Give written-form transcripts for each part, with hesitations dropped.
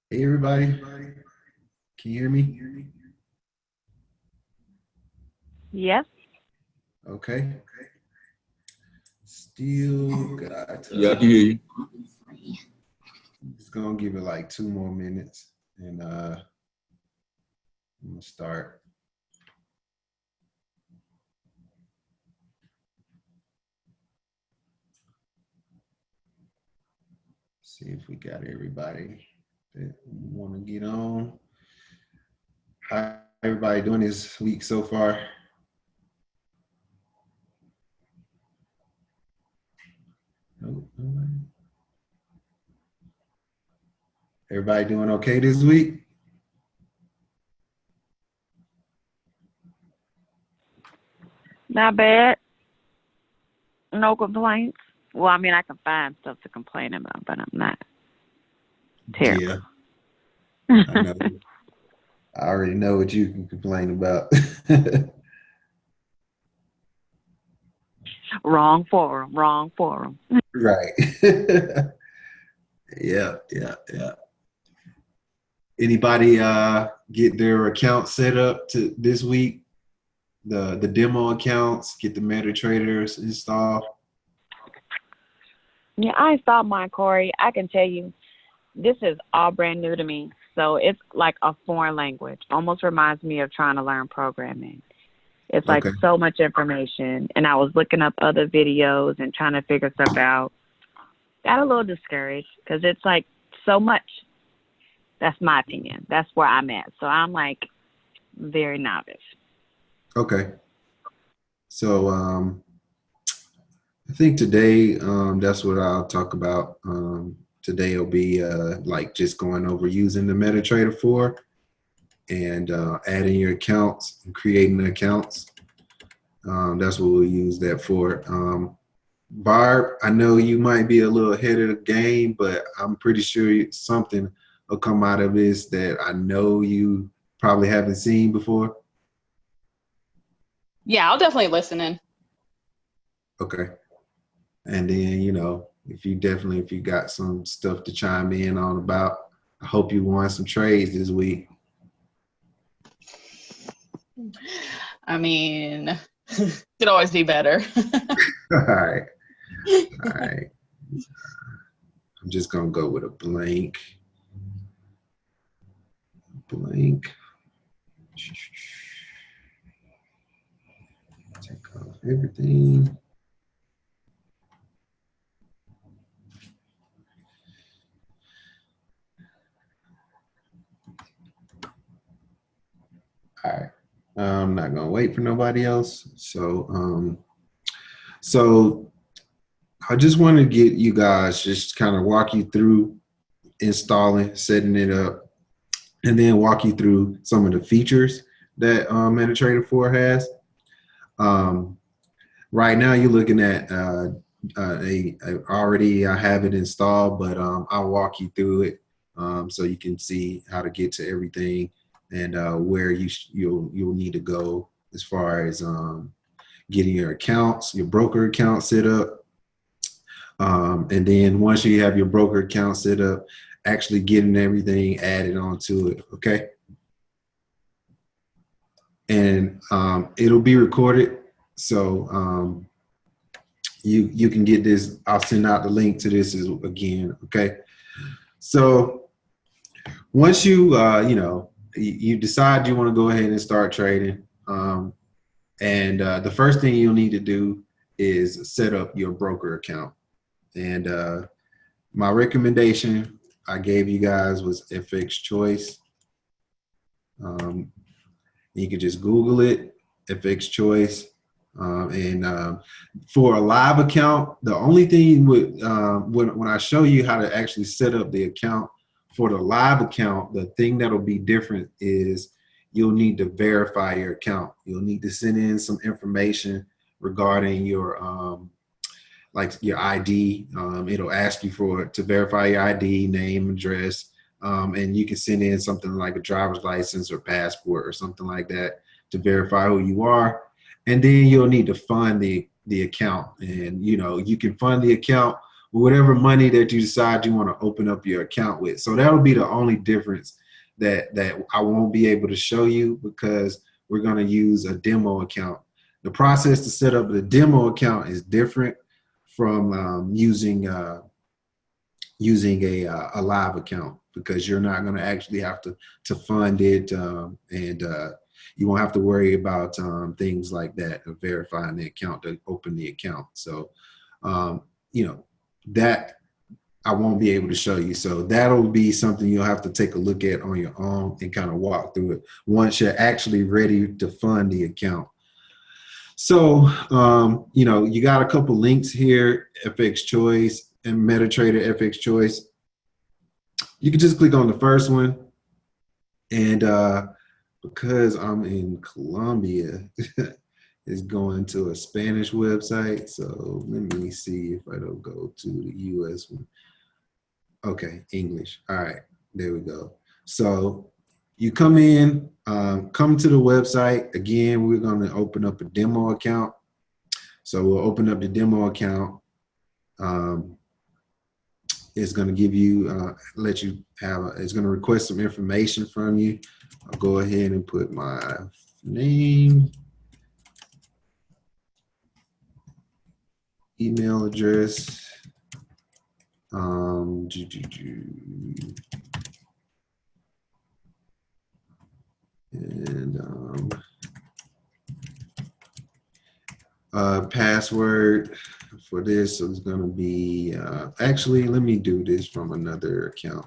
Hey everybody, can you hear me? Yes. Okay. Still got Yeah, I can hear you. just gonna give it like 2 more minutes and I'm gonna start. See if we got everybody that wanna get on. How everybody doing this week so far? Nope, nobody. Everybody doing okay this week? Not bad. No complaints. Well, I mean, I can find stuff to complain about, but I'm not terrible. Yeah, I know. I already know what you can complain about. Wrong forum. Wrong forum. Right. Yeah. Anybody get their account set up to this week? The demo accounts, get the MetaTraders installed. Yeah, I installed mine, Corey. I can tell you, this is all brand new to me. So it's like a foreign language. Almost reminds me of trying to learn programming. It's like Okay. so much information. And I was looking up other videos and trying to figure stuff out. Got a little discouraged because it's like so much. That's my opinion. That's where I'm at. So I'm like very novice. Okay. So I think today that's what I'll talk about. Today will be like just going over using the MetaTrader 4 and adding your accounts and creating the accounts. That's what we'll use that for. Barb, I know you might be a little ahead of the game, but I'm pretty sure something will come out of this that I know you probably haven't seen before. Yeah, I'll definitely listen in. Okay. And then, if you got some stuff to chime in on about, I hope you won some trades this week. I mean, could always be better. All right. All right. I'm just going to go with a blank. Blank. Take off everything. All right. I'm not gonna wait for nobody else. So I just want to get you guys just kind of walk you through installing, setting it up, and then walk you through some of the features that MetaTrader 4 has. Um, right now, you're looking at already I have it installed, but I'll walk you through it so you can see how to get to everything and where you'll need to go as far as getting your accounts, your broker account set up, and then once you have your broker account set up, actually getting everything added onto it. Okay, and it'll be recorded, so you can get this. I'll send out the link to this again. Okay, so once you decide you want to go ahead and start trading, and the first thing you'll need to do is set up your broker account. And my recommendation I gave you guys was FX Choice. You can just Google it, FX Choice. And for a live account, the only thing when I show you how to actually set up the account for the live account, the thing that'll be different is you'll need to verify your account. You'll need to send in some information regarding your like your ID. It'll ask you to verify your ID, name, address, and you can send in something like a driver's license or passport or something like that to verify who you are. And then you'll need to fund the account, and you can fund the account whatever money that you decide you want to open up your account with. So that'll be the only difference that I won't be able to show you, because we're going to use a demo account. The process to set up the demo account is different from using a live account, because you're not going to actually have to fund it, and you won't have to worry about things like that of verifying the account to open the account. So that I won't be able to show you. So that'll be something you'll have to take a look at on your own and kind of walk through it once you're actually ready to fund the account. So, you got a couple links here, FX Choice and MetaTrader FX Choice. You can just click on the first one. And because I'm in Colombia, it's going to a Spanish website. So let me see if I don't go to the US one. Okay, English. All right, there we go. So you come in, come to the website. Again, we're going to open up a demo account. So we'll open up the demo account. It's going to give you, let you have, it's going to request some information from you. I'll go ahead and put my name, email address, and password for this is going to be, actually, let me do this from another account.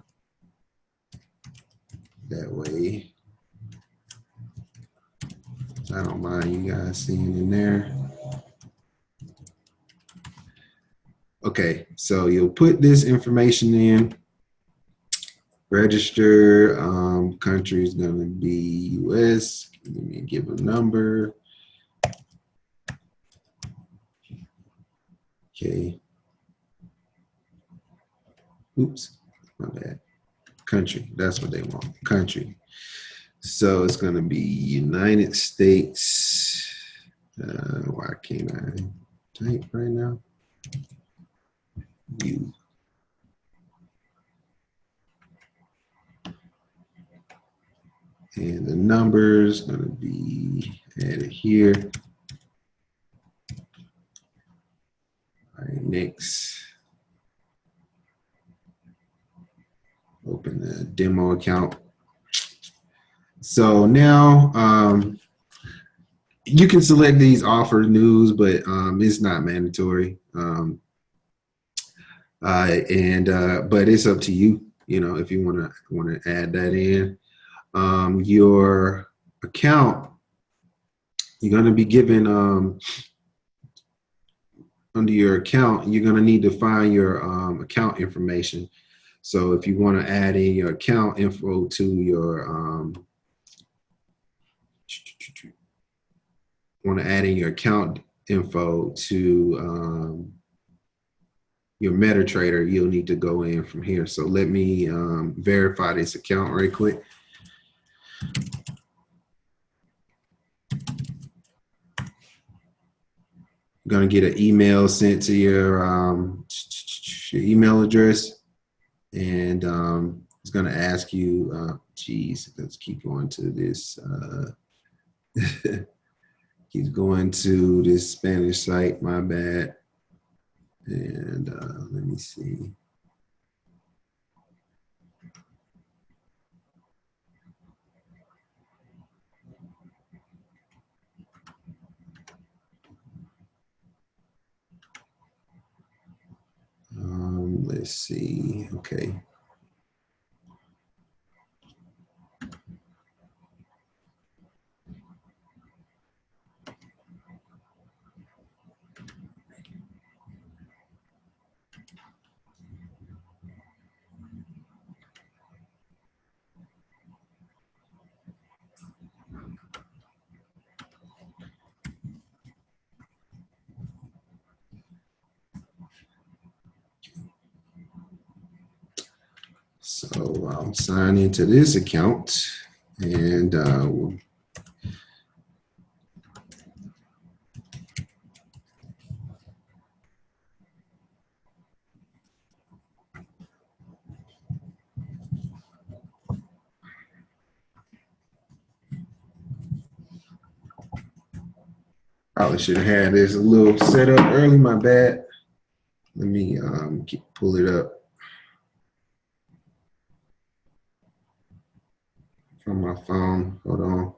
That way, I don't mind you guys seeing in there. Okay, so you'll put this information in. Register, country is going to be US. Let me give a number. Okay. Oops, my bad. Country, that's what they want, country. So it's going to be United States. Why can't I type right now? U. And the number is going to be added here. All right, next. Open the demo account. So now you can select these offer news, but it's not mandatory. But it's up to you. If you want to add that in. Your account, you're going to be given under your account, you're going to need to find your account information. So if you want to add in your account info to your account info to your MetaTrader, you'll need to go in from here. So let me verify this account right quick. Going to get an email sent to your email address, and it's going to ask you, geez, let's keep going to this. Keep going to this Spanish site, my bad. And let me see. Let's see, okay. So I'll sign into this account, and Probably should have had this a little set up early, my bad. Let me pull it up from my phone. Hold on.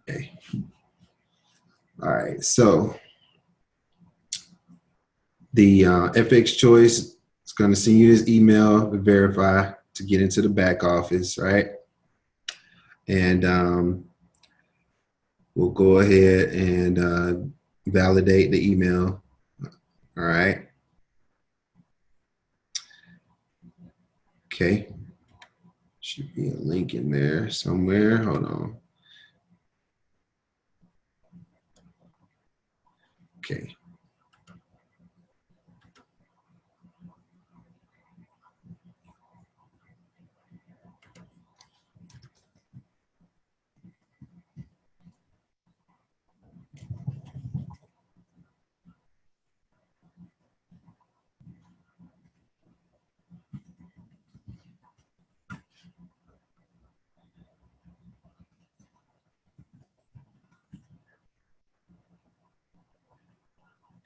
Okay. All right, so the FX Choice is going to send you this email to verify to get into the back office, right? And we'll go ahead and validate the email. All right. Okay. Should be a link in there somewhere. Hold on. Okay.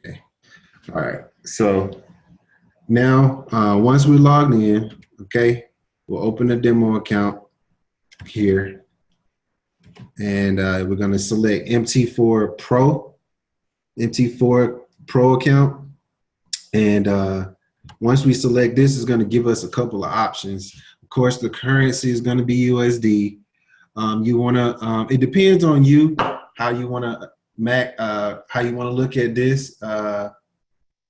Okay. All right. So now, once we're logged in, okay, we'll open a demo account here, and we're going to select MT4 Pro account. And once we select this, it's going to give us a couple of options. Of course, the currency is going to be USD. You want to, it depends on you, how you want to look at this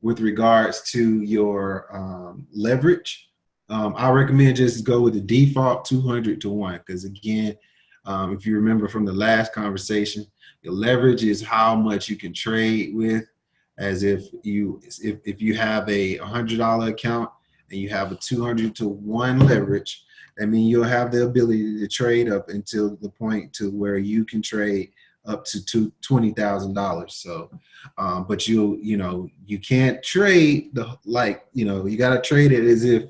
with regards to your leverage. I recommend just go with the default 200 to 1, because again, if you remember from the last conversation, your leverage is how much you can trade with. As if you have a $100 account and you have a 200 to 1 leverage, I mean, you'll have the ability to trade up until the point to where you can trade up to $20,000. So, but you can't trade you got to trade it as if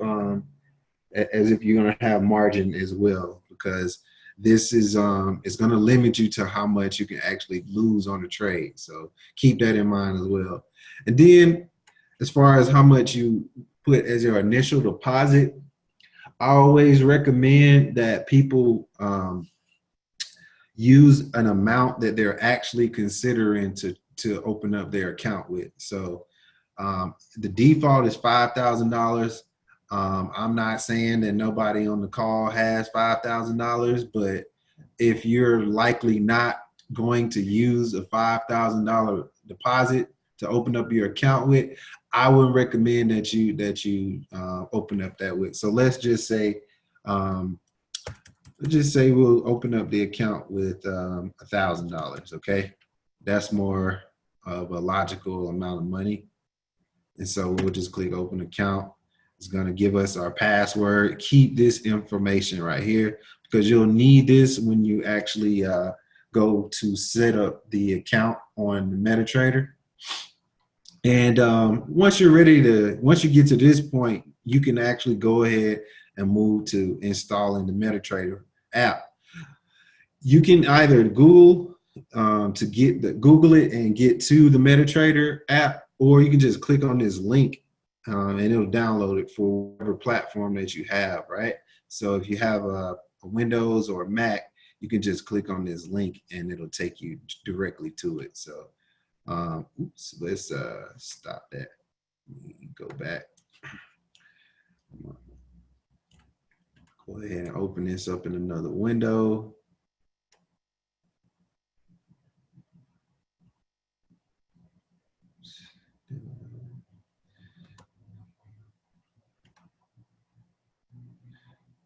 you're going to have margin as well, because this is going to limit you to how much you can actually lose on the trade. So keep that in mind as well. And then as far as how much you put as your initial deposit, I always recommend that people use an amount that they're actually considering to open up their account with. So the default is $5,000. I'm not saying that nobody on the call has $5,000, but if you're likely not going to use a $5,000 deposit to open up your account with, I would recommend that you open up that with. So let's just say we'll open up the account with $1,000. Okay, that's more of a logical amount of money, and so we'll just click open account. It's going to give us our password. Keep this information right here, because you'll need this when you actually go to set up the account on MetaTrader. And once you get to this point, you can actually go ahead and move to installing the MetaTrader app. You can either Google it and get to the MetaTrader app, or you can just click on this link and it'll download it for whatever platform that you have, right? So if you have a Windows or a Mac, you can just click on this link and it'll take you directly to it. So let's stop that. Go back. Go ahead and open this up in another window.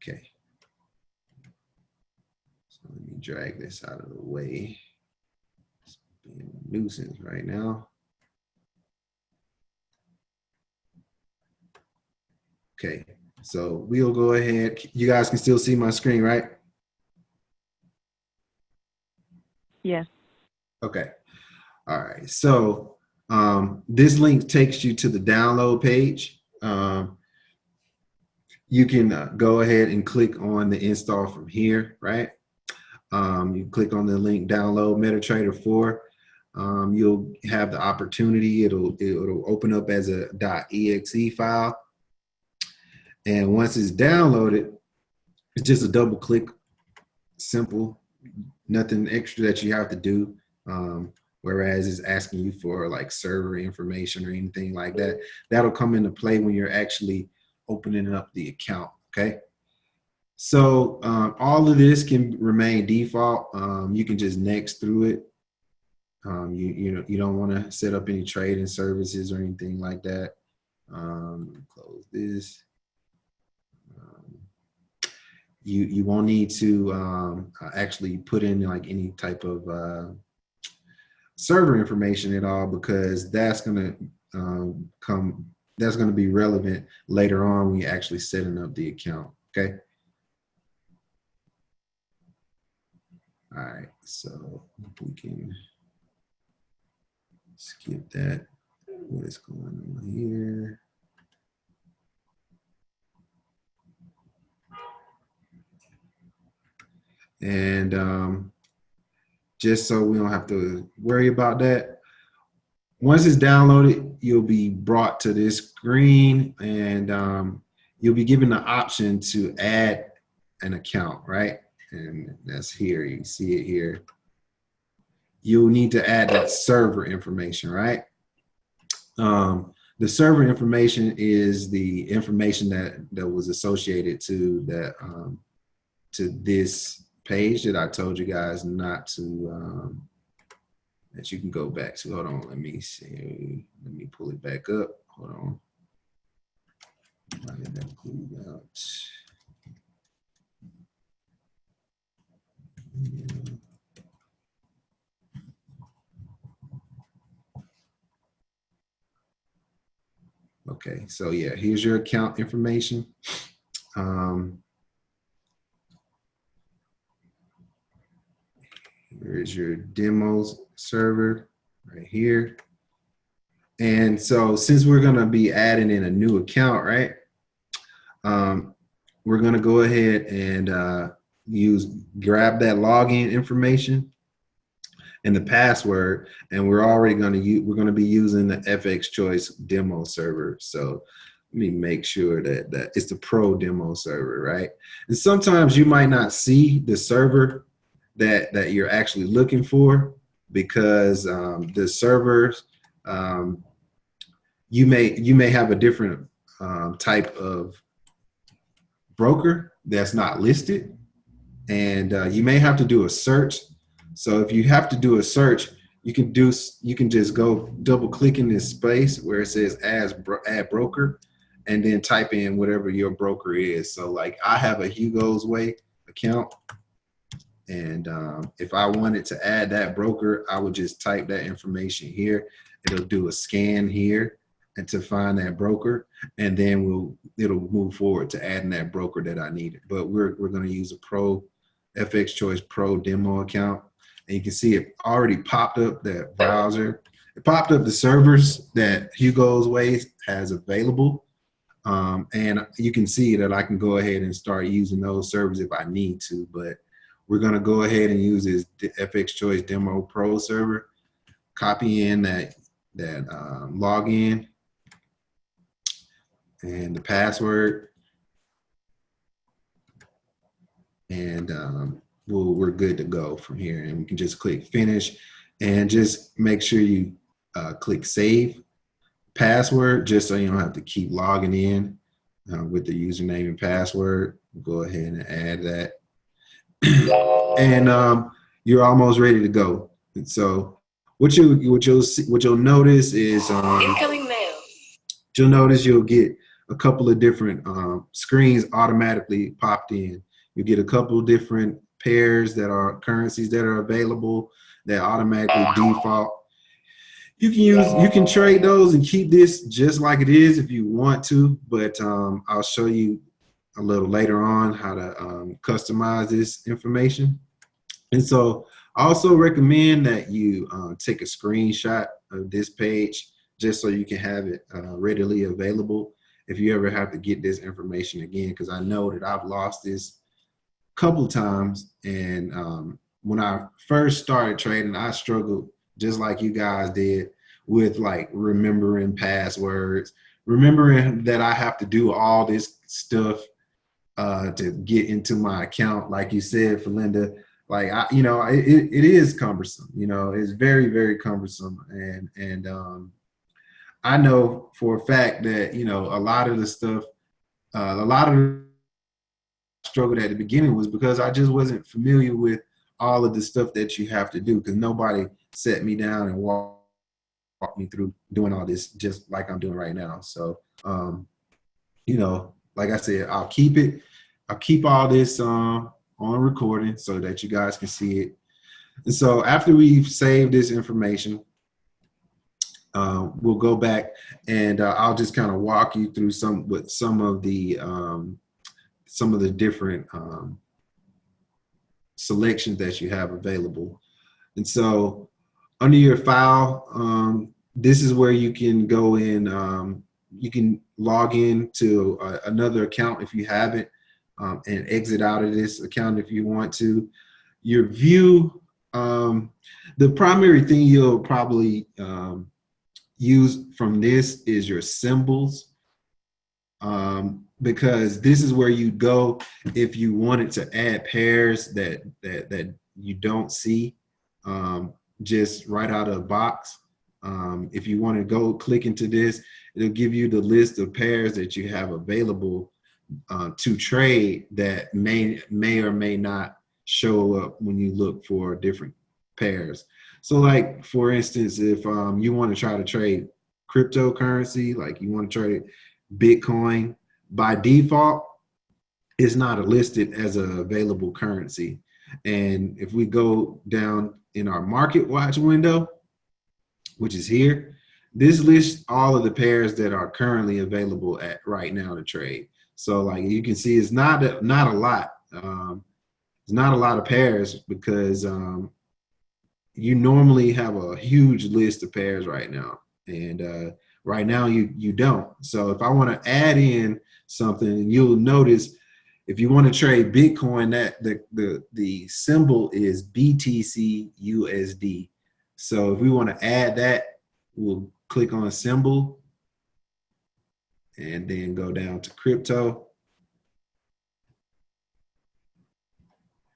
Okay. So let me drag this out of the way. It's being a nuisance right now. Okay, so we'll go ahead. You guys can still see my screen, right? Yes. Okay. All right. So this link takes you to the download page. you can go ahead and click on the install from here, right? You click on the link, download MetaTrader 4. You'll have the opportunity, it'll open up as a .exe file. And once it's downloaded, it's just a double click, simple, nothing extra that you have to do. Whereas it's asking you for like server information or anything like that. That'll come into play when you're actually opening up the account, okay? So all of this can remain default. You can just next through it. You don't want to set up any trading services or anything like that. Close this. You won't need to actually put in like any type of server information at all, because that's gonna be relevant later on when you're actually setting up the account. Okay. All right, so we can skip that. What is going on here? And just so we don't have to worry about that, once it's downloaded, you'll be brought to this screen, and you'll be given the option to add an account, right? And that's here, you can see it here. You'll need to add that server information, right? The server information is the information that was associated to that to this page that I told you guys not to, that you can go back to. Hold on, let me see. Let me pull it back up. Hold on. I had that pulled out. Yeah. Okay, so yeah, here's your account information. Here's your demos server right here. And so since we're gonna be adding in a new account, right? We're gonna go ahead and grab that login information and the password, and we're gonna be using the FX Choice demo server. So let me make sure that it's the pro demo server, right? And sometimes you might not see the server that you're actually looking for, because the servers, you may have a different type of broker that's not listed, and you may have to do a search. So if you have to do a search, you can just go double click in this space where it says add broker, and then type in whatever your broker is. So like I have a Hugo's Way account, and if I wanted to add that broker, I would just type that information here. It'll do a scan here and to find that broker, and then it'll move forward to adding that broker that I needed. But we're going to use a Pro FX Choice Pro demo account, and you can see it already popped up that browser. It popped up the servers that Hugo's Way has available, and you can see that I can go ahead and start using those servers if I need to. But we're going to go ahead and use this FX Choice Demo Pro server, copy in that login and the password, and we're good to go from here. And we can just click finish, and just make sure you click save password, just so you don't have to keep logging in with the username and password. Go ahead and add that. And you're almost ready to go. And so what you'll notice is incoming mail. You'll notice you'll get a couple of different screens automatically popped in. You get a couple of different pairs that are currencies that are available that automatically default. You can trade those and keep this just like it is if you want to, but I'll show you a little later on how to customize this information. And so I also recommend that you take a screenshot of this page just so you can have it readily available. if you ever have to get this information again, because I know that I've lost this a couple times. And when I first started trading, I struggled just like you guys did with like remembering passwords, remembering that I have to do all this stuff to get into my account. Like you said, Felinda, like it is cumbersome. It's very, very cumbersome. And I know for a fact that a lot of the stuff, a lot of the struggle at the beginning was because I just wasn't familiar with all of the stuff that you have to do, because nobody set me down and walked me through doing all this just like I'm doing right now. So, like I said, I'll keep all this on recording so that you guys can see it. And so after we've saved this information, we'll go back and I'll just kind of walk you through some of the different selections that you have available. And so under your file, this is where you can go in. You can log in to another account if you haven't, and exit out of this account if you want to. Your view, the primary thing you'll probably use from this is your symbols, because this is where you go if you wanted to add pairs that you don't see just right out of the box. If you want to go click into this, it'll give you the list of pairs that you have available to trade that may or may not show up when you look for different pairs. So like, for instance, if you want to try to trade cryptocurrency, like you want to trade Bitcoin, by default, it's not listed as an available currency. And if we go down in our market watch window, which is here, this lists all of the pairs that are currently available at right now to trade. So like you can see, it's not a lot. It's not a lot of pairs because you normally have a huge list of pairs right now, and right now you don't. So if I want to add in something, you'll notice if you want to trade Bitcoin, that the symbol is BTC USD. So if we want to add that, we'll click on symbol and then go down to crypto.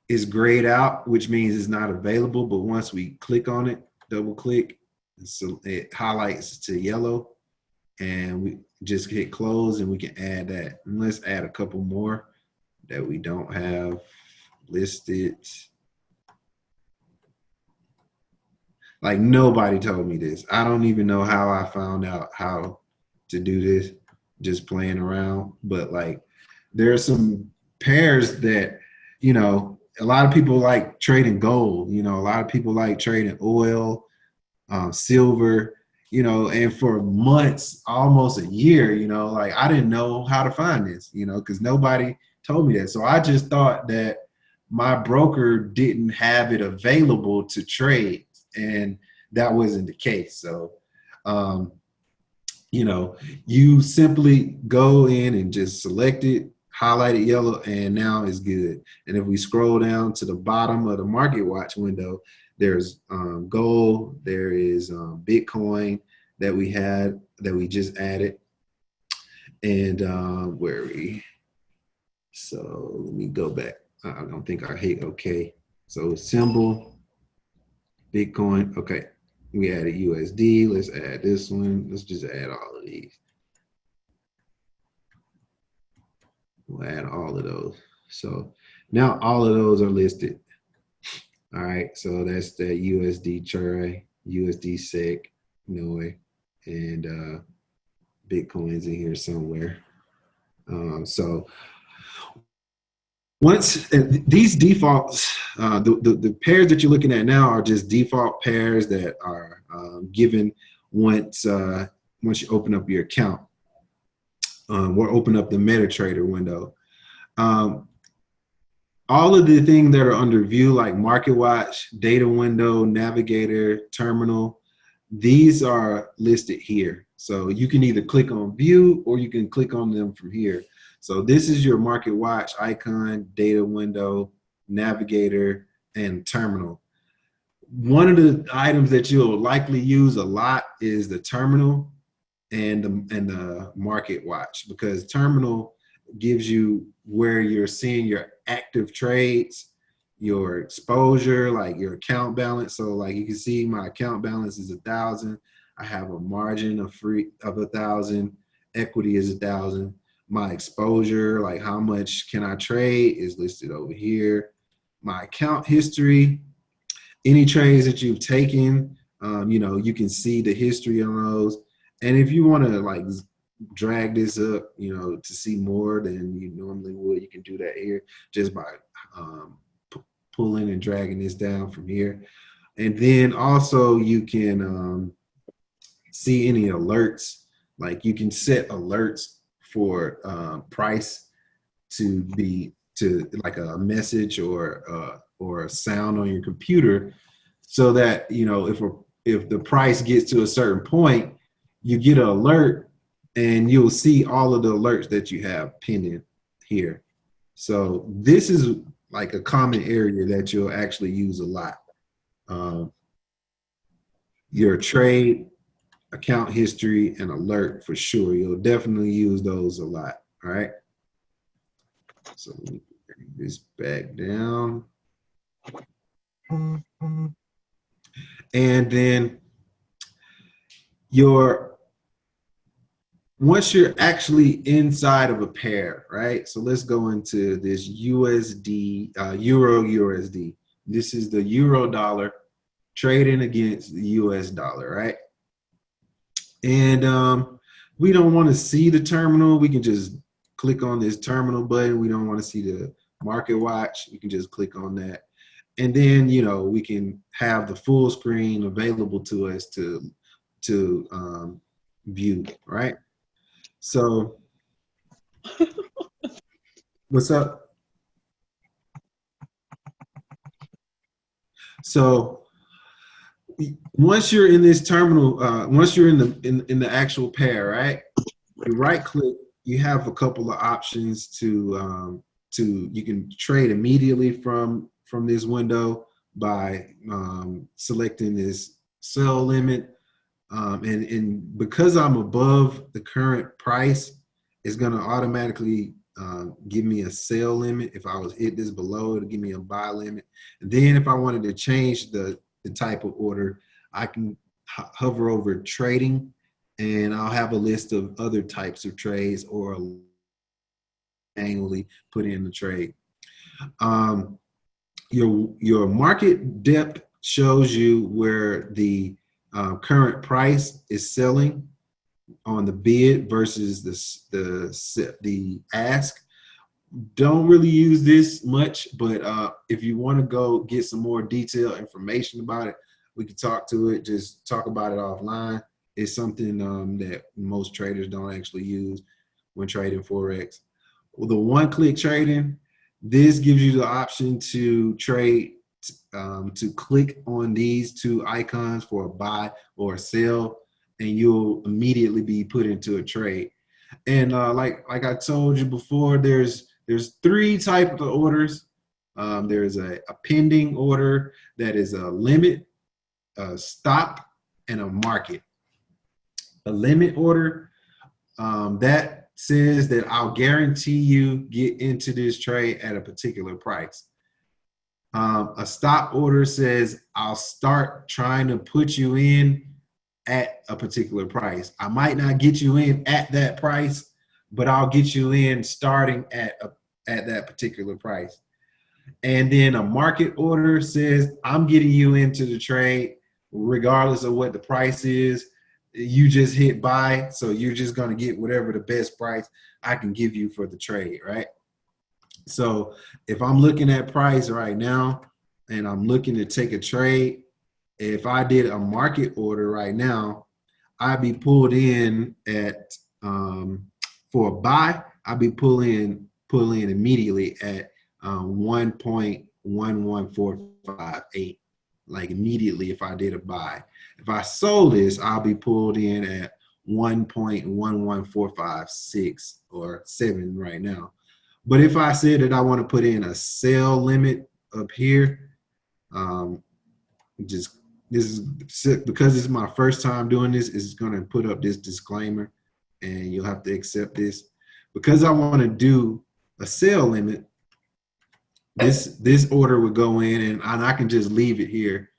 It's grayed out, which means it's not available. But once we click on it, double click, so it highlights to yellow, and we just hit close and we can add that. And let's add a couple more that we don't have listed. Like, nobody told me this. I don't even know how I found out how to do this, just playing around. But like, there are some pairs that, a lot of people like trading gold. A lot of people like trading oil, silver, and for months, almost a year, like I didn't know how to find this, because nobody told me that. So I just thought that my broker didn't have it available to trade, and that wasn't the case. So, you simply go in and just select it, highlight it yellow, and now it's good. And if we scroll down to the bottom of the market watch window, there's gold, there is Bitcoin that we just added, and where are we? So let me go back. I don't think I hit okay. So symbol, Bitcoin, okay. We added USD. Let's add this one. Let's just add all of these. We'll add all of those. So now all of those are listed. All right, so that's the USD Chai, USD SEC, NOI, and Bitcoin's in here somewhere. So once these defaults, the pairs that you're looking at now are just default pairs that are given once you open up your account or open up the MetaTrader window. All of the things that are under view, like Market Watch, Data Window, Navigator, Terminal, these are listed here. So you can either click on view or you can click on them from here. So this is your market watch icon, data window, navigator, and terminal. One of the items that you'll likely use a lot is the terminal and the market watch, because terminal gives you where you're seeing your active trades, your exposure, like your account balance. So like you can see my account balance is 1,000. I have a margin of 1,000. Equity is 1,000. My exposure, like how much can I trade, is listed over here. My account history, any trades that you've taken, you know, you can see the history on those. And if you want to like drag this up, you know, to see more than you normally would, you can do that here just by pulling and dragging this down from here. And then also you can see any alerts. Like you can set alerts for price to be like a message or a sound on your computer, so that, you know, if the price gets to a certain point, you get an alert and you'll see all of the alerts that you have pending here. So this is like a common area that you'll actually use a lot. Your trade, account history, and alert for sure. You'll definitely use those a lot. All right. So let me bring this back down. And then once you're actually inside of a pair, right? So let's go into this USD, Euro USD. This is the Euro dollar trading against the US dollar, right? And we don't want to see the terminal. We can just click on this terminal button. We don't want to see the market watch. We can just click on that. And then, you know, we can have the full screen available to us to view, right? So, what's up? So, once you're in this terminal, once you're in the actual pair, right? You right click. You have a couple of options to you can trade immediately from this window by selecting this sell limit. And because I'm above the current price, it's going to automatically give me a sell limit. If I was hit this below, it'll give me a buy limit. And then if I wanted to change the type of order, I can hover over trading, and I'll have a list of other types of trades, or manually put in the trade. Your market depth shows you where the current price is selling on the bid versus the ask. Don't really use this much, but if you want to go get some more detailed information about it, we can talk to it. Just talk about it offline. It's something that most traders don't actually use when trading Forex. Well, the one-click trading, this gives you the option to trade, to click on these two icons for a buy or a sell, and you'll immediately be put into a trade. And like I told you before, there's three types of orders. There's a pending order that is a limit, a stop, and a market. A limit order, that says that I'll guarantee you get into this trade at a particular price. A stop order says I'll start trying to put you in at a particular price. I might not get you in at that price, but I'll get you in starting at that particular price. And then a market order says I'm getting you into the trade regardless of what the price is. You just hit buy, so you're just going to get whatever the best price I can give you for the trade, right? So if I'm looking at price right now and I'm looking to take a trade, if I did a market order right now, I'd be pulled in at for a buy, I'd be pulling immediately at 1.11458. like immediately if I did a buy. If I sold this, I'll be pulled in at 1.11456 or 7 right now. But if I said that I want to put in a sell limit up here, just this is because this is my first time doing this, it's going to put up this disclaimer and you'll have to accept this. Because I want to do a sell limit, this order would go in and I can just leave it here.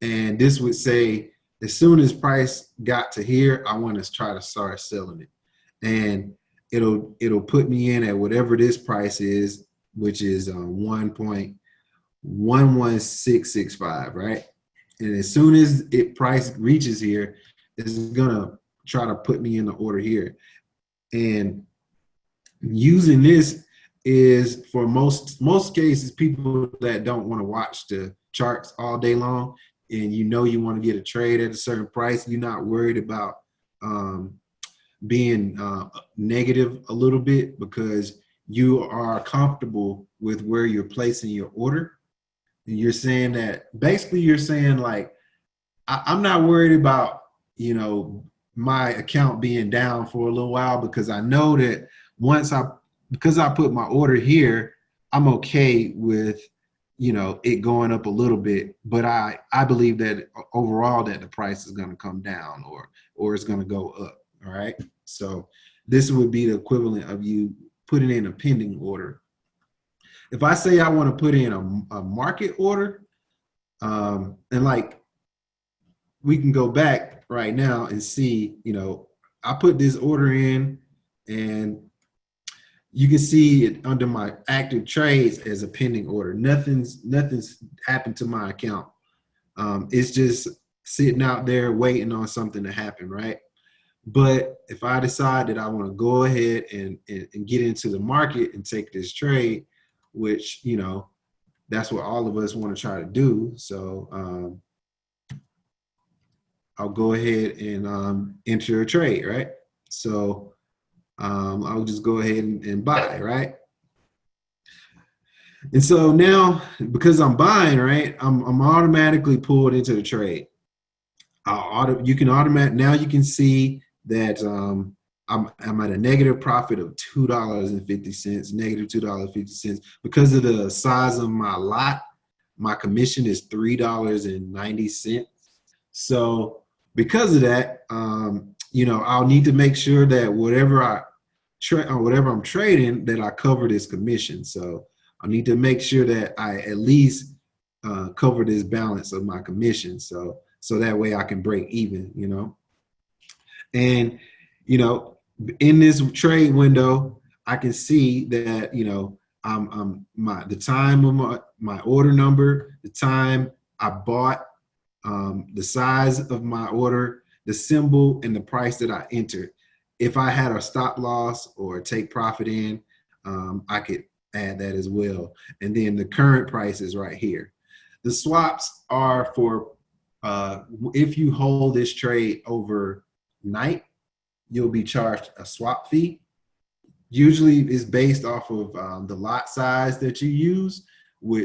And this would say, as soon as price got to here, I want to try to start selling it. And it'll put me in at whatever this price is, which is 1.11665, right? And as soon as price reaches here, it's gonna try to put me in the order here. And using this is for most cases, people that don't want to watch the charts all day long, and you want to get a trade at a certain price, you're not worried about being negative a little bit because you are comfortable with where you're placing your order. And you're saying that basically you're saying like, I'm not worried about, my account being down for a little while because I know that because I put my order here, I'm okay with, it going up a little bit, but I believe that overall that the price is going to come down or it's going to go up. All right. So this would be the equivalent of you putting in a pending order. If I say I want to put in a market order, and like we can go back right now and see, I put this order in and you can see it under my active trades as a pending order. Nothing's happened to my account. It's just sitting out there waiting on something to happen, right? But if I decide that I want to go ahead and get into the market and take this trade, which, that's what all of us want to try to do. So I'll go ahead and enter a trade, right? So I'll just go ahead and buy, right? And so now, because I'm buying, right, I'm automatically pulled into the trade. Now you can see that I'm at a negative profit of $2.50, negative $2.50. Because of the size of my lot, my commission is $3.90. So because of that, I'll need to make sure that whatever I'm trading, that I cover this commission. So I need to make sure that I at least cover this balance of my commission. So that way I can break even, And, in this trade window, I can see that, the time of my order number, the time I bought, the size of my order, the symbol, and the price that I entered. If I had a stop loss or a take profit in, I could add that as well. And then the current price is right here. The swaps are for if you hold this trade overnight, you'll be charged a swap fee. Usually it's based off of the lot size that you use,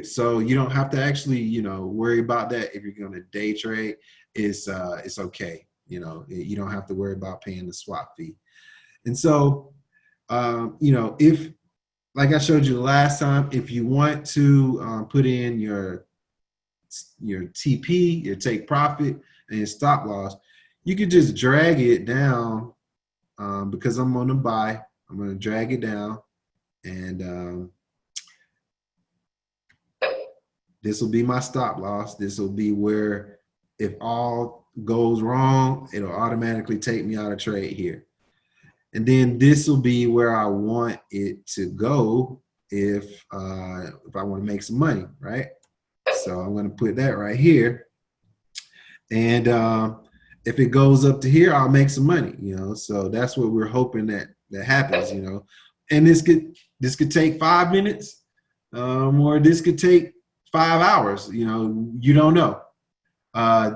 so you don't have to actually, worry about that. If you're going to day trade, it's okay. You don't have to worry about paying the swap fee. And so, if, like I showed you the last time, if you want to put in your TP, your take profit, and your stop loss, you could just drag it down. Because I'm on the buy, I'm going to drag it down, and this will be my stop loss. This will be where if all goes wrong, it'll automatically take me out of trade here. And then this will be where I want it to go if I want to make some money, right? So I'm going to put that right here. And if it goes up to here, I'll make some money, So that's what we're hoping that happens, And this could take 5 minutes, or this could take 5 hours, you don't know.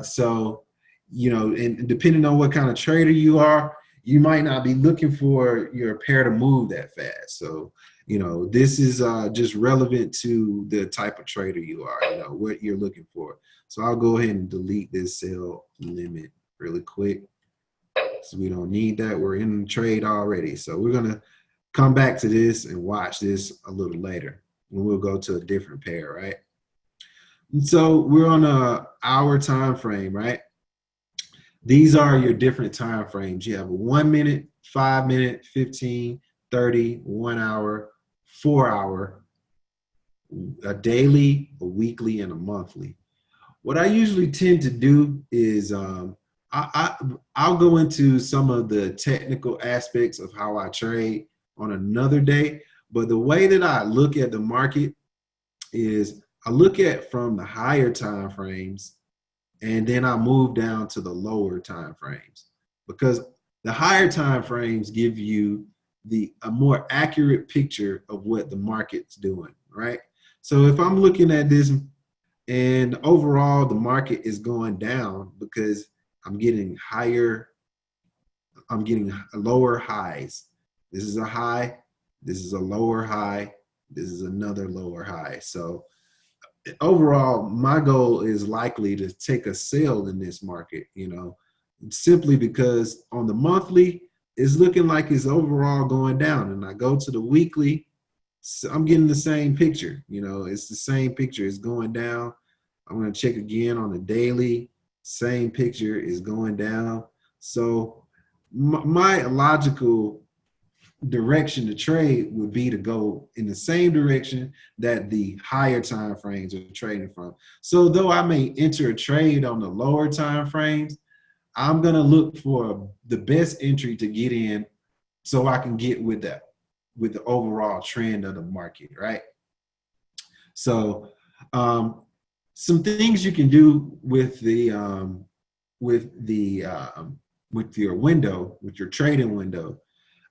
So, and depending on what kind of trader you are, you might not be looking for your pair to move that fast. So, you know, this is just relevant to the type of trader you are, you know, what you're looking for. So I'll go ahead and delete this sell limit really quick. So we don't need that. We're in the trade already. So we're going to come back to this and watch this a little later. And we'll go to a different pair, right? And so we're on a hour time frame, right? These are your different time frames. You have a 1 minute, 5 minute, 15, 30, 1 hour, 4 hour, a daily, a weekly, and a monthly. What I usually tend to do is I'll go into some of the technical aspects of how I trade on another day. But the way that I look at the market is I look at from the higher time frames, and then I move down to the lower time frames, because the higher time frames give you a more accurate picture of what the market's doing, right? So if I'm looking at this and overall the market is going down because I'm getting lower highs. This is a high, this is a lower high, this is another lower high. So overall, my goal is likely to take a sell in this market, you know, simply because on the monthly, it's looking like it's overall going down. And I go to the weekly, so I'm getting the same picture. You know, it's the same picture. It's going down. I'm going to check again on the daily. Same picture is going down. So my logical direction to trade would be to go in the same direction that the higher time frames are trading from. So though I may enter a trade on the lower time frames, I'm going to look for the best entry to get in so I can get with the overall trend of the market, right? So some things you can do with your window, with your trading window.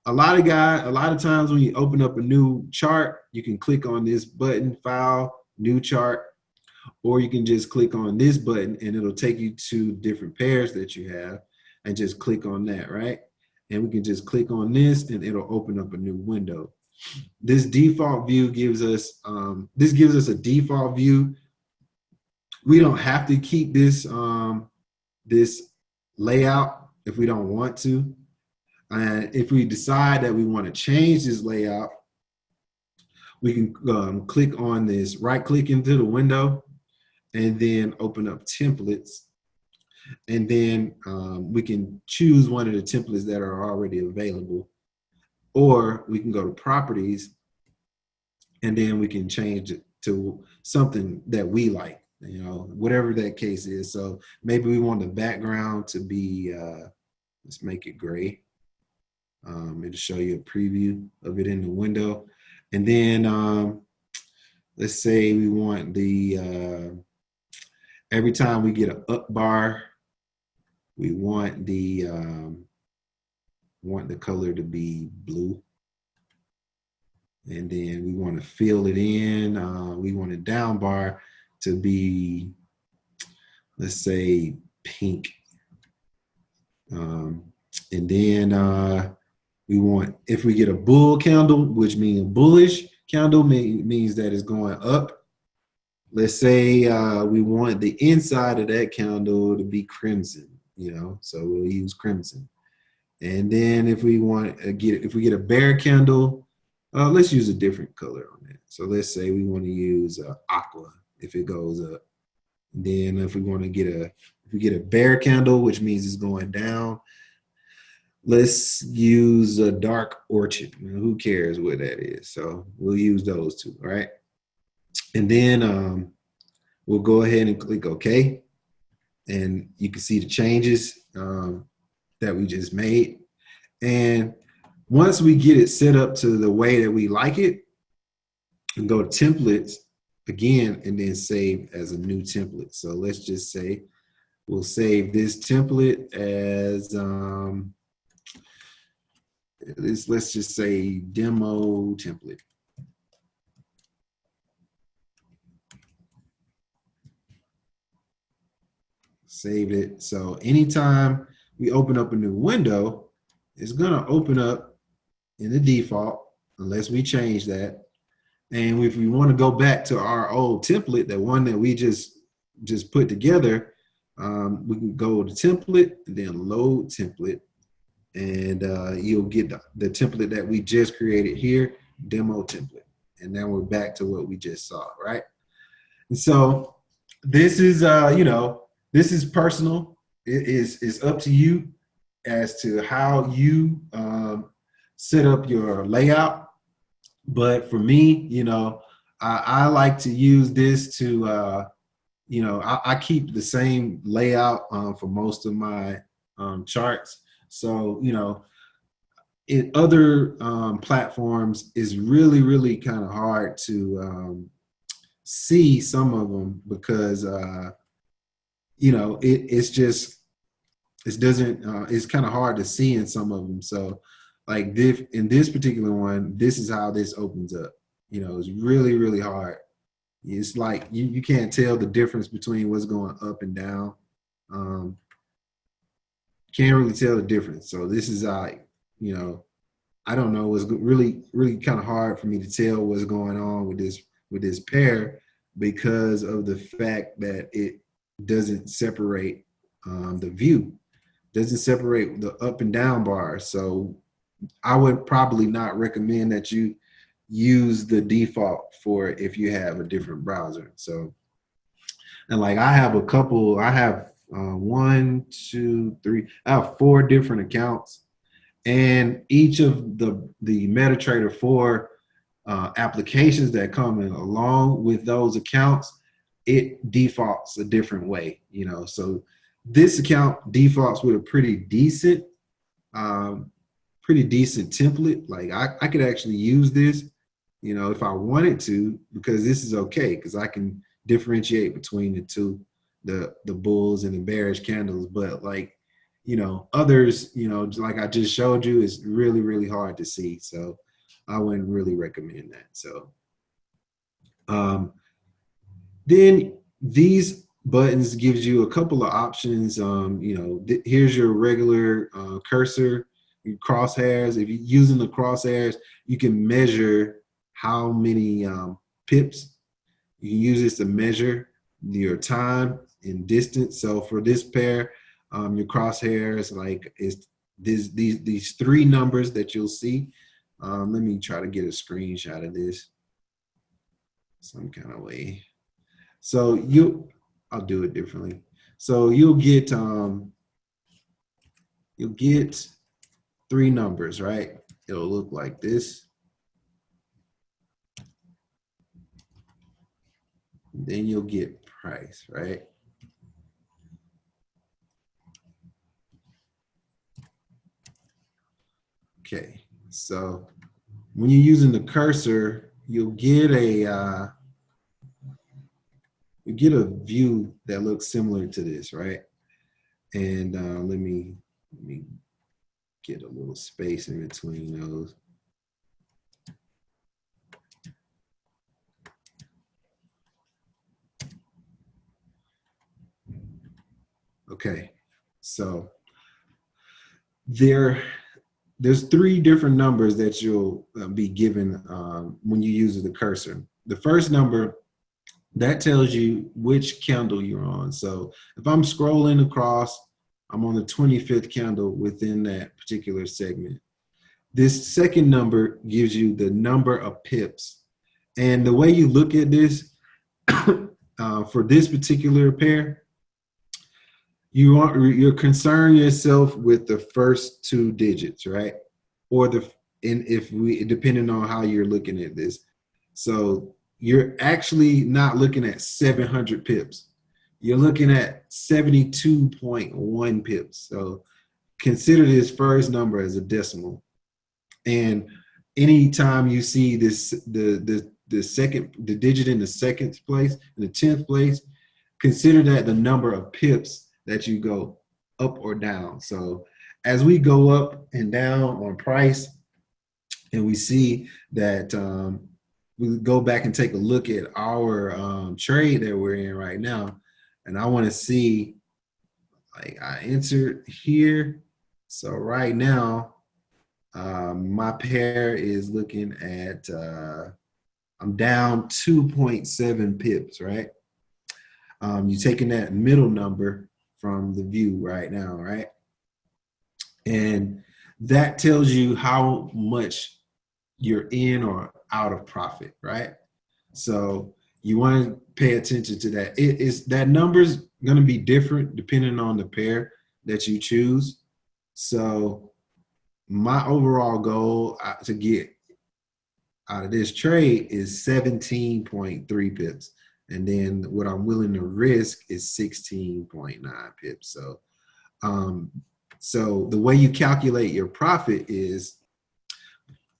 A lot of times when you open up a new chart, you can click on this button, file, new chart, or you can just click on this button and it'll take you to different pairs that you have and just click on that, right? And we can just click on this and it'll open up a new window. This default view gives us, a default view. We don't have to keep this, this layout if we don't want to. And if we decide that we want to change this layout, we can click on this, right click into the window, and then open up templates. And then we can choose one of the templates that are already available. Or we can go to properties, and then we can change it to something that we like, you know, whatever that case is. So maybe we want the background to be, let's make it gray. It'll show you a preview of it in the window. And then let's say we want the, every time we get an up bar, we want the color to be blue. And then we want to fill it in. We want a down bar to be, let's say, pink. And then we want, if we get a bull candle, which means bullish candle means that it's going up. Let's say we want the inside of that candle to be crimson, you know, so we'll use crimson. And then if we want to if we get a bear candle, let's use a different color on it. So let's say we want to use aqua if it goes up. And then if we want to get a bear candle, which means it's going down, let's use a dark orchid. Who cares what that is? So we'll use those two, right? And then we'll go ahead and click OK. And you can see the changes that we just made. And once we get it set up to the way that we like it, we can go to templates again and then save as a new template. So let's just say we'll save this template as let's just say demo template. Save it. So anytime we open up a new window, it's gonna open up in the default unless we change that. And if we want to go back to our old template, the one that we just put together, we can go to template and then load template, and you'll get the template that we just created here, demo template. And then we're back to what we just saw, right? And so this is, this is personal. It's up to you as to how you set up your layout. But for me, I like to use this to, I keep the same layout for most of my charts. So, in other platforms, it's really, really kind of hard to see some of them because, it's kind of hard to see in some of them. So like in this particular one, this is how this opens up. It's really, really hard. It's like you can't tell the difference between what's going up and down. Can't really tell the difference. So this is I don't know. It's really, really kind of hard for me to tell what's going on with this pair because of the fact that it doesn't separate the view, doesn't separate the up and down bars. So I would probably not recommend that you use the default for it if you have a different browser. So, and like I have one, two, three, I have 4 different accounts, and each of the MetaTrader 4 applications that come in along with those accounts, it defaults a different way, So this account defaults with a pretty decent template. Like I could actually use this, if I wanted to, because this is okay, because I can differentiate between the two, the bulls and the bearish candles. But like, others, like I just showed you, is really, really hard to see. So I wouldn't really recommend that. So then these buttons gives you a couple of options. Here's your regular cursor, your crosshairs. If you're using the crosshairs, you can measure how many pips. You can use this to measure your time and distance. So for this pair, your crosshairs, like is these 3 numbers that you'll see. Let me try to get a screenshot of this some kind of way. So I'll do it differently. So you'll get 3 numbers, right? It'll look like this. Then you'll get price, right? Okay, so when you're using the cursor, you'll get a view that looks similar to this, right? And let me get a little space in between those. Okay, so there's 3 different numbers that you'll be given when you use the cursor. The first number, that tells you which candle you're on. So if I'm scrolling across, I'm on the 25th candle within that particular segment. This second number gives you the number of pips. And the way you look at this, for this particular pair, you're concerned yourself with the first 2 digits, right? Or depending on how you're looking at this. So you're actually not looking at 700 pips. You're looking at 72.1 pips. So consider this first number as a decimal. And anytime you see this, the digit in the second place, in the 10th place, consider that the number of pips that you go up or down. So as we go up and down on price, and we see that we go back and take a look at our trade that we're in right now, and I want to see, like I entered here. So right now My pair is looking at, I'm down 2.7 pips, right? You're taking that middle number from the view right now, right? And that tells you how much you're in or out of profit, right? So you want to pay attention to that. It is that number's going to be different depending on the pair that you choose. So my overall goal to get out of this trade is 17.3 pips. And then what I'm willing to risk is 16.9 pips. So the way you calculate your profit is,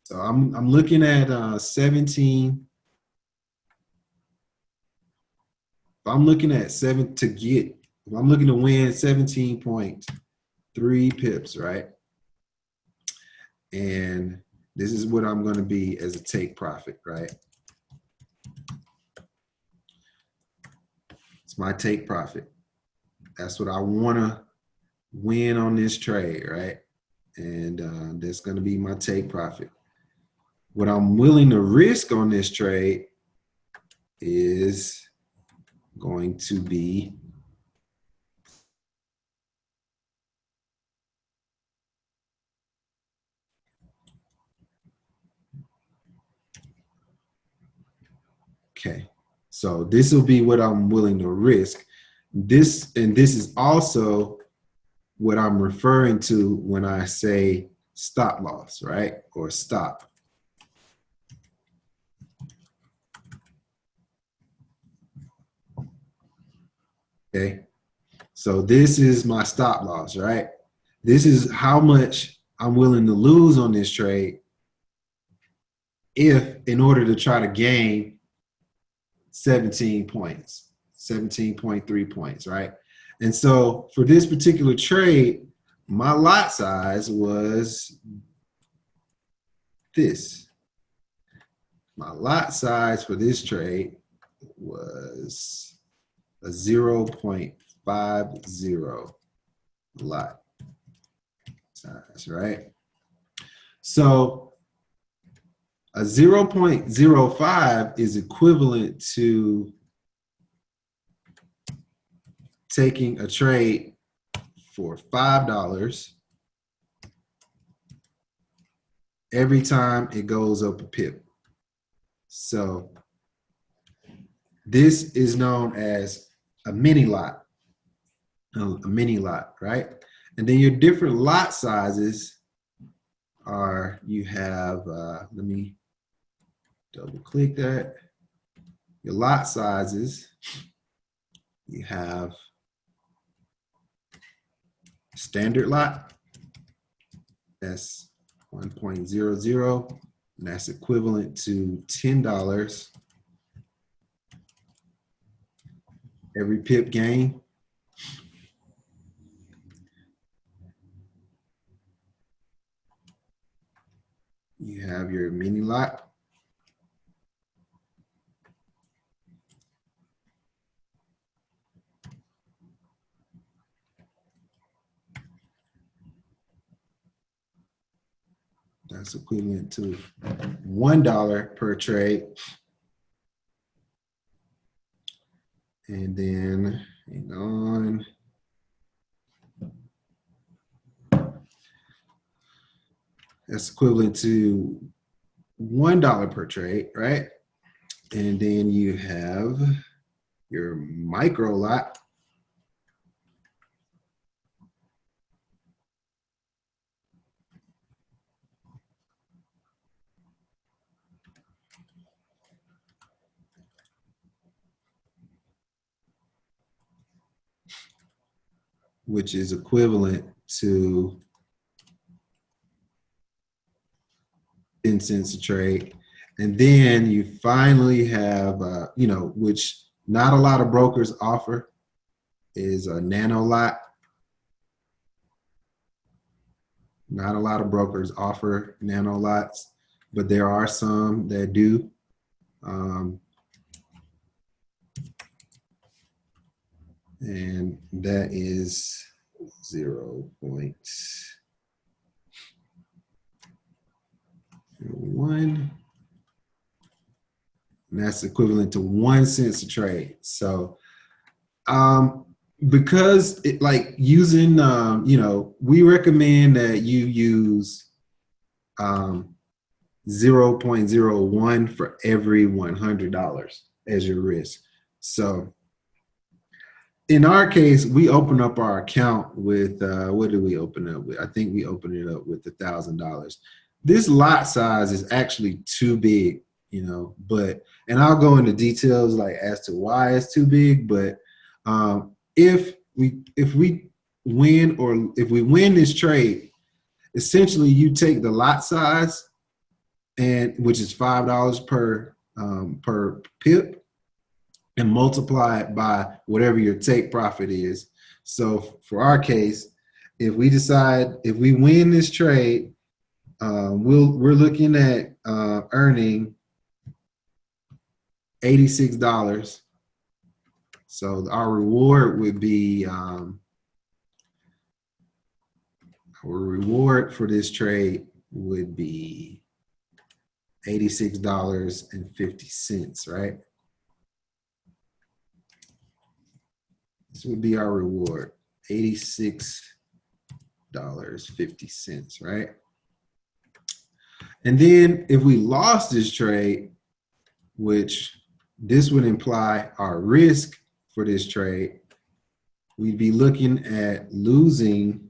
so I'm looking at 17. If I'm looking at if I'm looking to win 17.3 pips, right? And this is what I'm going to be as a take profit, right? It's my take profit. That's what I want to win on this trade, right? And that's going to be my take profit. What I'm willing to risk on this trade is going to be okay. So this will be what I'm willing to risk. This is also what I'm referring to when I say stop loss, right? Or stop. Okay. So this is my stop loss, right? This is how much I'm willing to lose on this trade in order to try to gain 17 points, 17.3 points, right? And so for this particular trade, my lot size was this. My lot size for this trade was a 0.50 lot size, right? So a 0.05 is equivalent to taking a trade for $5 every time it goes up a pip. So this is known as a mini lot, right? And then your different lot sizes are, you have, let me double click that. Your lot sizes, you have standard lot, that's 1.00, and that's equivalent to $10 every pip gain. You have your mini lot. That's equivalent to $1 per trade. And then, hang on. That's equivalent to $1 per trade, right? And then you have your micro lot. Which is equivalent to 10 cents a trade. And then you finally have, which not a lot of brokers offer, is a nano lot. Not a lot of brokers offer nano lots, but there are some that do. And that is 0.0 1, and that's equivalent to 1 cent a trade. So because it like using we recommend that you use 0.01 for every $100 as your risk. So in our case, we open up our account with what did we open up with? I think we opened it up with $1,000. This lot size is actually too big, but and I'll go into details like as to why it's too big. But if we win this trade, essentially you take the lot size, and which is $5 per pip, and multiply it by whatever your take profit is. So for our case, if we win this trade, we're looking at earning $86. So our reward would be our reward for this trade would be $86.50, right? This would be our reward, $86.50, right? And then if we lost this trade, which this would imply our risk for this trade, we'd be looking at losing,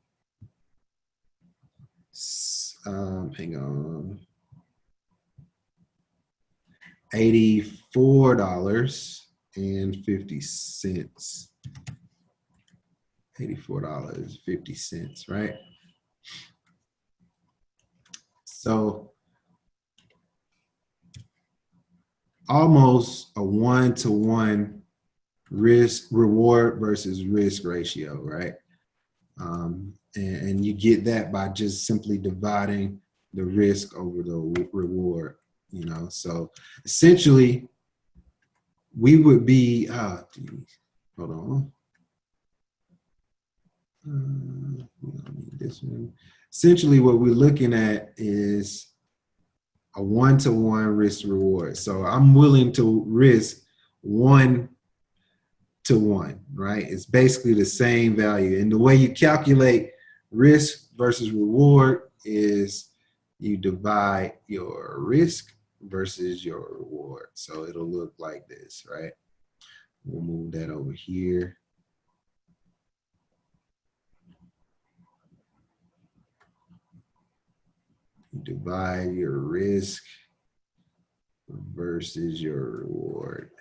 $84.50. $84.50, right? So almost a 1-to-1 risk reward versus risk ratio, right? And you get that by just simply dividing the risk over the reward, So essentially, we would be, hold on. We don't need this one. Essentially, what we're looking at is a 1-to-1 risk reward. So I'm willing to risk 1-to-1, right? It's basically the same value. And the way you calculate risk versus reward is you divide your risk versus your reward. So it'll look like this, right? We'll move that over here. Divide your risk versus your reward.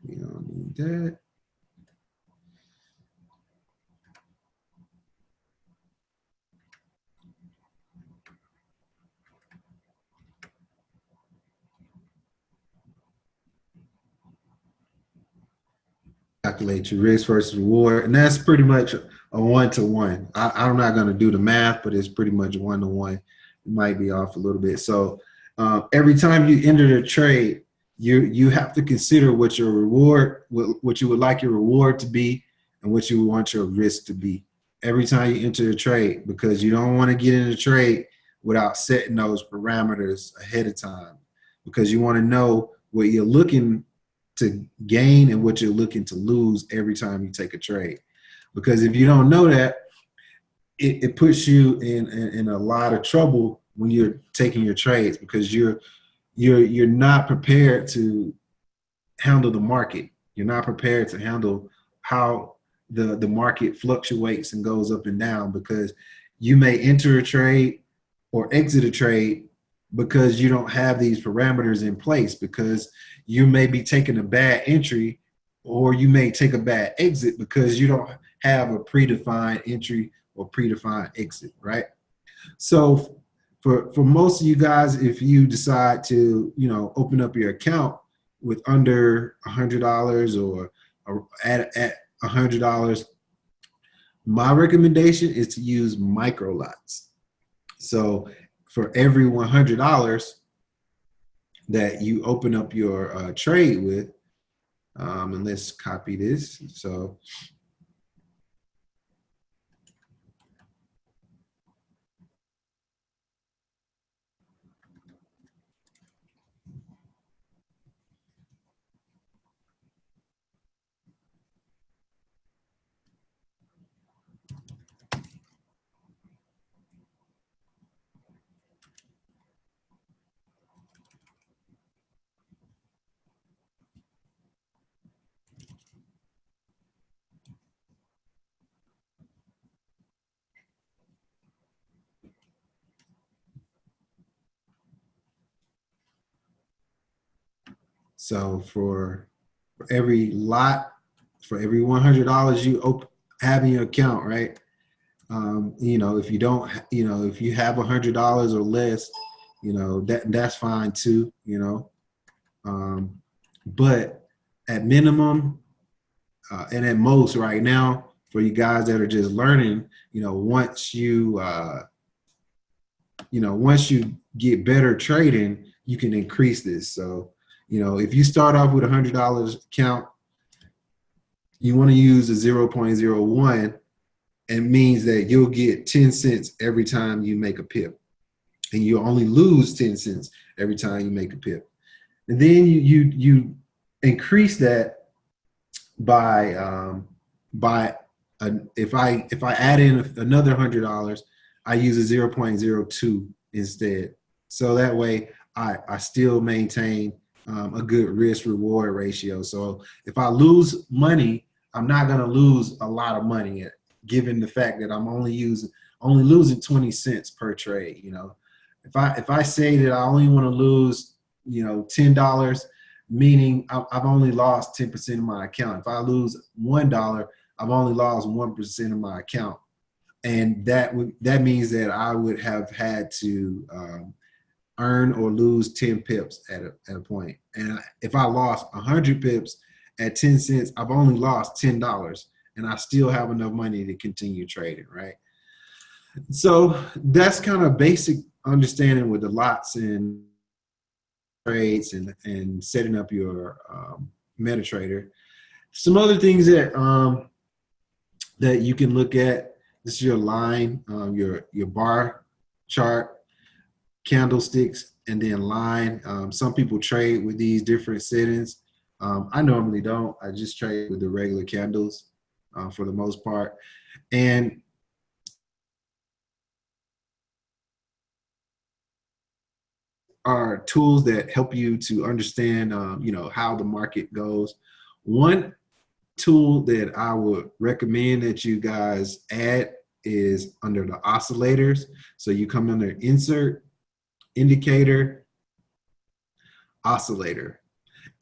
We don't need that. Calculate your risk versus reward, and that's pretty much a 1-to-1. I'm not going to do the math, but it's pretty much 1-to-1. It might be off a little bit. So every time you enter the trade, you have to consider what your reward, what you would like your reward to be, and what you want your risk to be every time you enter a trade, because you don't want to get in a trade without setting those parameters ahead of time, because you want to know what you're looking to gain and what you're looking to lose every time you take a trade. Because if you don't know that, it puts you in a lot of trouble when you're taking your trades, because you're not prepared to handle the market. You're not prepared to handle how the market fluctuates and goes up and down, because you may enter a trade or exit a trade because you don't have these parameters in place, because you may be taking a bad entry, or you may take a bad exit because you don't have a predefined entry or predefined exit, right? So for most of you guys, if you decide to, open up your account with under $100 or at $100, my recommendation is to use micro lots. So for every $100 that you open up your trade with, and let's copy this. So So for every lot, for every $100 you have in your account, right? You know, if you don't, you know, if you have $100 or less, you know, that's fine too, you know. But at minimum and at most right now, for you guys that are just learning, you know, once you get better trading, you can increase this. So, you know, if you start off with $100 account, you want to use a 0.01. It means that you'll get 10 cents every time you make a pip, and you only lose 10 cents every time you make a pip. And then you increase that by if I add in another $100, I use a 0.02 instead. So that way I still maintain a good risk reward ratio. So if I lose money, I'm not going to lose a lot of money, given the fact that I'm only losing 20 cents per trade. You know, if I say that I only want to lose, you know, $10, meaning I've only lost 10% of my account. If I lose $1, I've only lost 1% of my account, and that means that I would have had to earn or lose 10 pips at a point. And if I lost 100 pips at 10 cents, I've only lost $10, and I still have enough money to continue trading, right? So that's kind of basic understanding with the lots and trades and setting up your MetaTrader. Some other things that that you can look at. This is your line, your bar chart, candlesticks, and then line. Some people trade with these different settings. I normally don't. I just trade with the regular candles for the most part. And are tools that help you to understand, you know, how the market goes. One tool that I would recommend that you guys add is under the oscillators. So you come under insert, indicator, oscillator.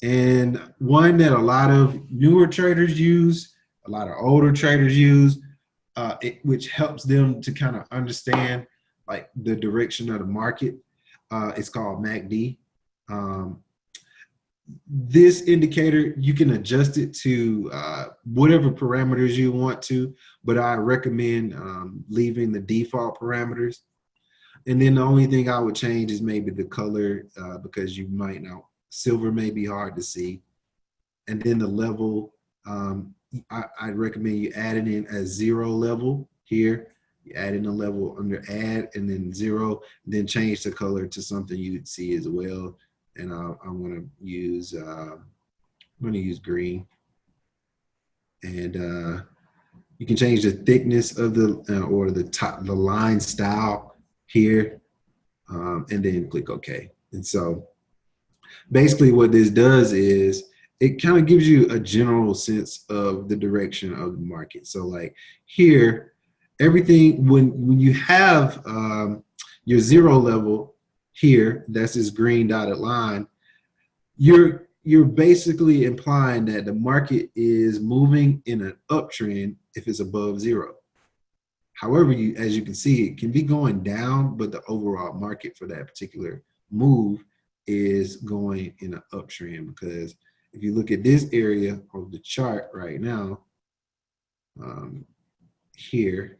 And one that a lot of newer traders use, a lot of older traders use, which helps them to kind of understand like the direction of the market. It's called MACD. This indicator, you can adjust it to whatever parameters you want to, but I recommend leaving the default parameters. And then the only thing I would change is maybe the color because you might know silver may be hard to see. And then the level, I'd recommend you adding in a 0 level here. You add in a level under add and then 0, then change the color to something you'd see as well. And I'm going to use green. And you can change the thickness of the or the line style here, and then click OK. And so basically what this does is it kind of gives you a general sense of the direction of the market. So like here, everything, when you have your 0 level here, that's this green dotted line, you're basically implying that the market is moving in an uptrend if it's above 0. However, as you can see, it can be going down, but the overall market for that particular move is going in an uptrend, because if you look at this area of the chart right now, here,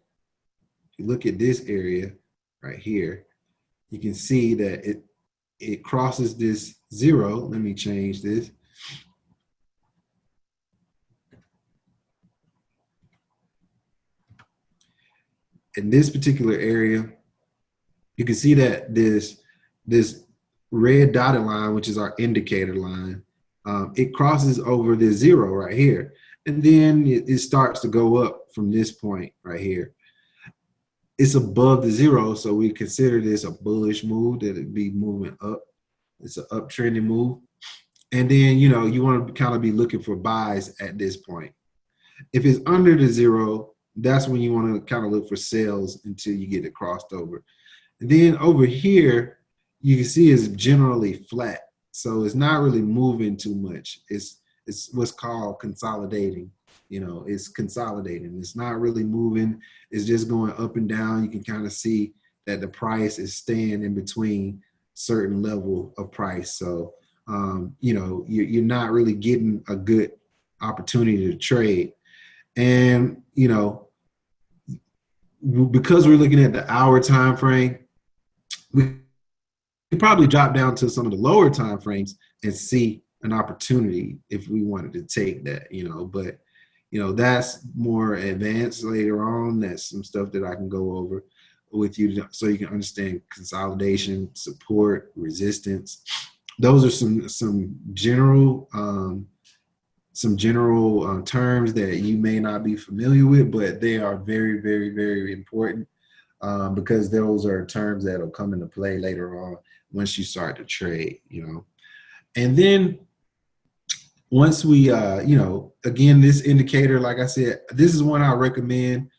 if you look at this area right here, you can see that it crosses this 0. Let me change this. In this particular area, you can see that this red dotted line, which is our indicator line, it crosses over this 0 right here. And then it starts to go up from this point right here. It's above the 0, so we consider this a bullish move, that it'd be moving up. It's an uptrending move. And then, you know, you want to kind of be looking for buys at this point. If it's under the 0, that's when you want to kind of look for sales until you get it crossed over. And then over here, you can see it's generally flat. So it's not really moving too much. It's what's called consolidating. It's consolidating. It's not really moving. It's just going up and down. You can kind of see that the price is staying in between certain level of price. So, you're not really getting a good opportunity to trade. And, because we're looking at the hour time frame, we probably drop down to some of the lower time frames and see an opportunity if we wanted to take that, but that's more advanced later on. That's some stuff that I can go over with you so you can understand consolidation, support, resistance. Those are some general terms that you may not be familiar with, but they are very, very, very important because those are terms that will come into play later on once you start to trade, And then once we, again, this indicator, like I said, this is one I recommend,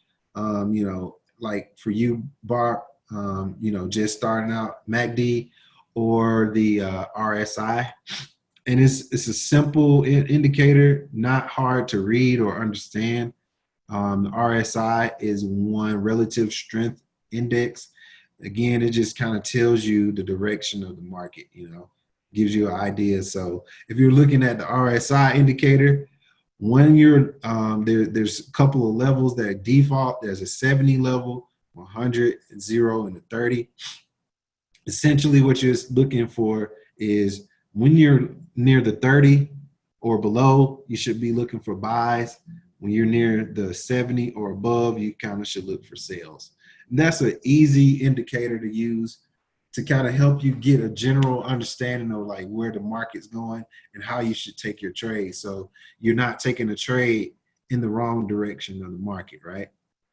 like for you, Barb, just starting out, MACD or the RSI. And it's a simple indicator, not hard to read or understand. The RSI is one relative strength index. Again, it just kind of tells you the direction of the market, gives you an idea. So if you're looking at the RSI indicator, when you're there's a couple of levels that default. There's a 70 level, 100, 0, and a 30. Essentially, what you're looking for is when you're near the 30 or below, you should be looking for buys. When you're near the 70 or above, you kind of should look for sales. And that's an easy indicator to use to kind of help you get a general understanding of like where the market's going and how you should take your trade. So you're not taking a trade in the wrong direction of the market, right?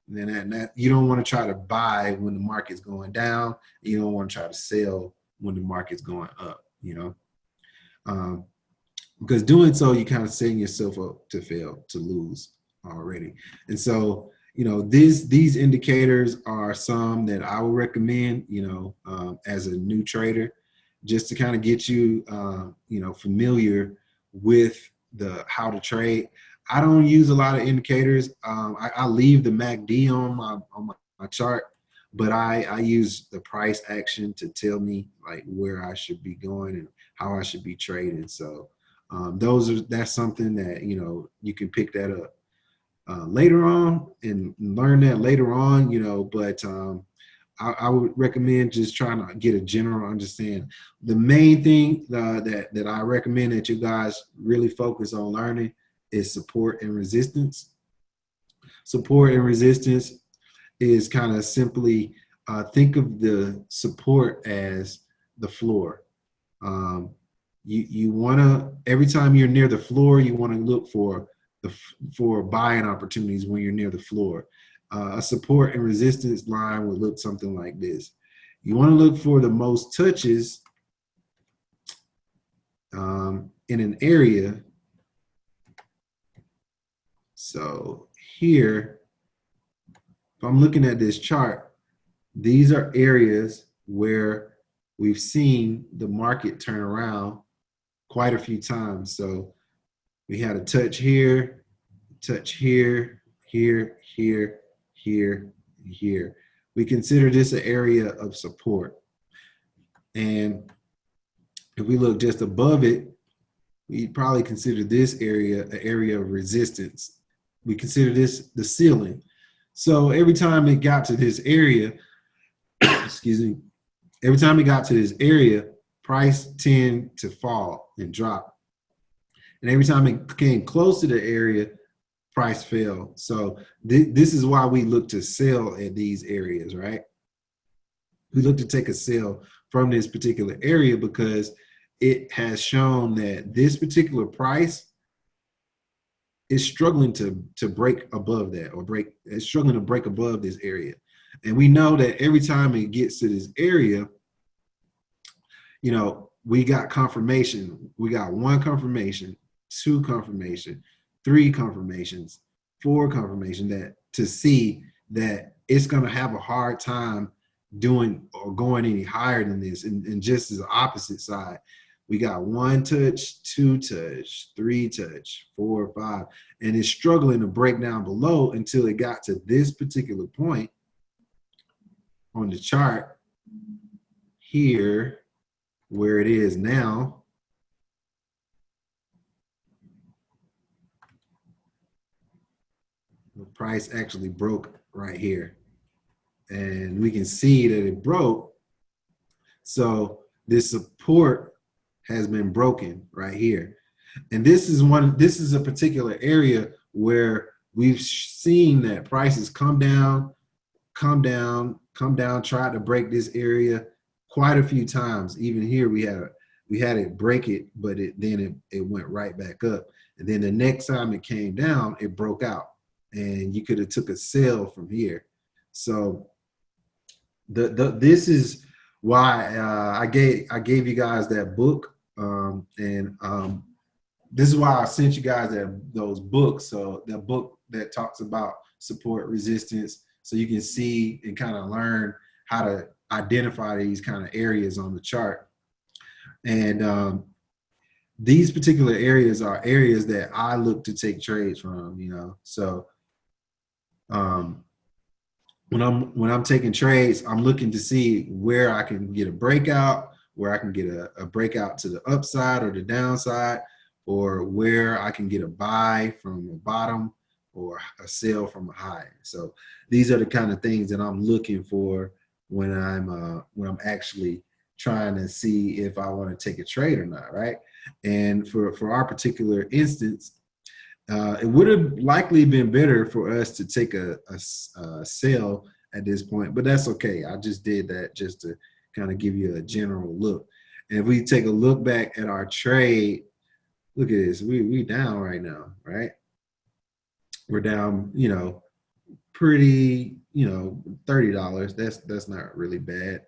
And then that you don't want to try to buy when the market's going down. You don't want to try to sell when the market's going up, because doing so, you kind of setting yourself up to fail, to lose already. And so, these indicators are some that I would recommend, as a new trader, just to kind of get you, familiar with how to trade. I don't use a lot of indicators. I leave the MACD on my chart, but I use the price action to tell me like where I should be going and how I should be trading. So that's something that you can pick that up later on and learn that later on. But I would recommend just trying to get a general understanding. The main thing that I recommend that you guys really focus on learning is support and resistance. Support and resistance is kind of simply think of the support as the floor. You want to, every time you're near the floor, you want to look for buying opportunities when you're near the floor. A support and resistance line would look something like this. You want to look for the most touches in an area. So here, if I'm looking at this chart, these are areas where we've seen the market turn around quite a few times. So we had a touch here, here, here, here, here. We consider this an area of support. And if we look just above it, we probably consider this area an area of resistance. We consider this the ceiling. So every time it got to this area, excuse me, every time it got to this area, price tend to fall and drop. And every time it came close to the area, price fell. So this is why we look to sell at these areas, right? We look to take a sell from this particular area because it has shown that this particular price is struggling to break above that, or it's struggling to break above this area. And we know that every time it gets to this area, we got confirmation. We got 1 confirmation, 2 confirmation, 3 confirmations, 4 confirmation that to see that it's going to have a hard time doing or going any higher than this. And just as the opposite side, We got 1 touch, 2 touch, 3 touch, 4, 5, and it's struggling to break down below until it got to this particular point on the chart here, where it is now. The price actually broke right here, and we can see that it broke. So this support has been broken right here. And this is a particular area where we've seen that prices come down, try to break this area quite a few times. Even here we had it break it, but then it went right back up. And then the next time it came down, it broke out. And you could have took a sell from here. So this is why I gave you guys that book, this is why I sent you guys those books. So that book that talks about support, resistance, so you can see and kind of learn how to identify these kind of areas on the chart. And these particular areas are areas that I look to take trades from, you know. So when I'm taking trades, I'm looking to see where I can get a breakout, where I can get a breakout to the upside or the downside, or where I can get a buy from a bottom or a sell from a high. So these are the kind of things that I'm looking for when I'm actually trying to see if I want to take a trade or not, right? And for our particular instance, it would have likely been better for us to take a sell at this point, but that's okay. I just did that just to kind of give you a general look. And if we take a look back at our trade, look at this. We down right now, right? We're down, you know, pretty, you know, $30. That's not really bad.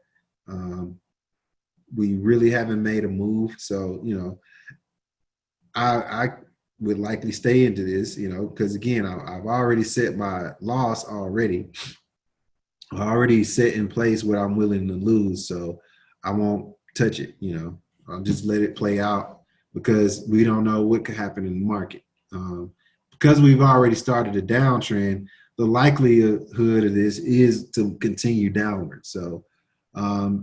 We really haven't made a move, so you know, I would likely stay into this, you know, because again, I've already set my loss already. I already set in place what I'm willing to lose, so I won't touch it, you know. I'll just let it play out because we don't know what could happen in the market. Because we've already started a downtrend, the likelihood of this is to continue downward. So,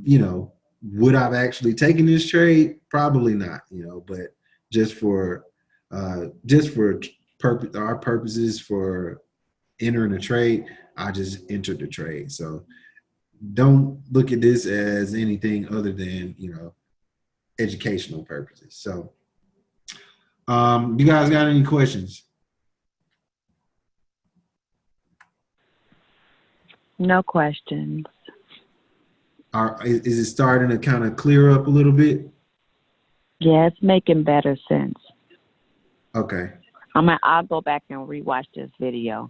you know, would I've actually taken this trade? Probably not, you know, but just for our purposes for entering a trade, I just entered the trade. So don't look at this as anything other than, you know, educational purposes. So you guys got any questions? No questions. Is it starting to kind of clear up a little bit? Yeah, it's making better sense. Okay. I'll go back and rewatch this video.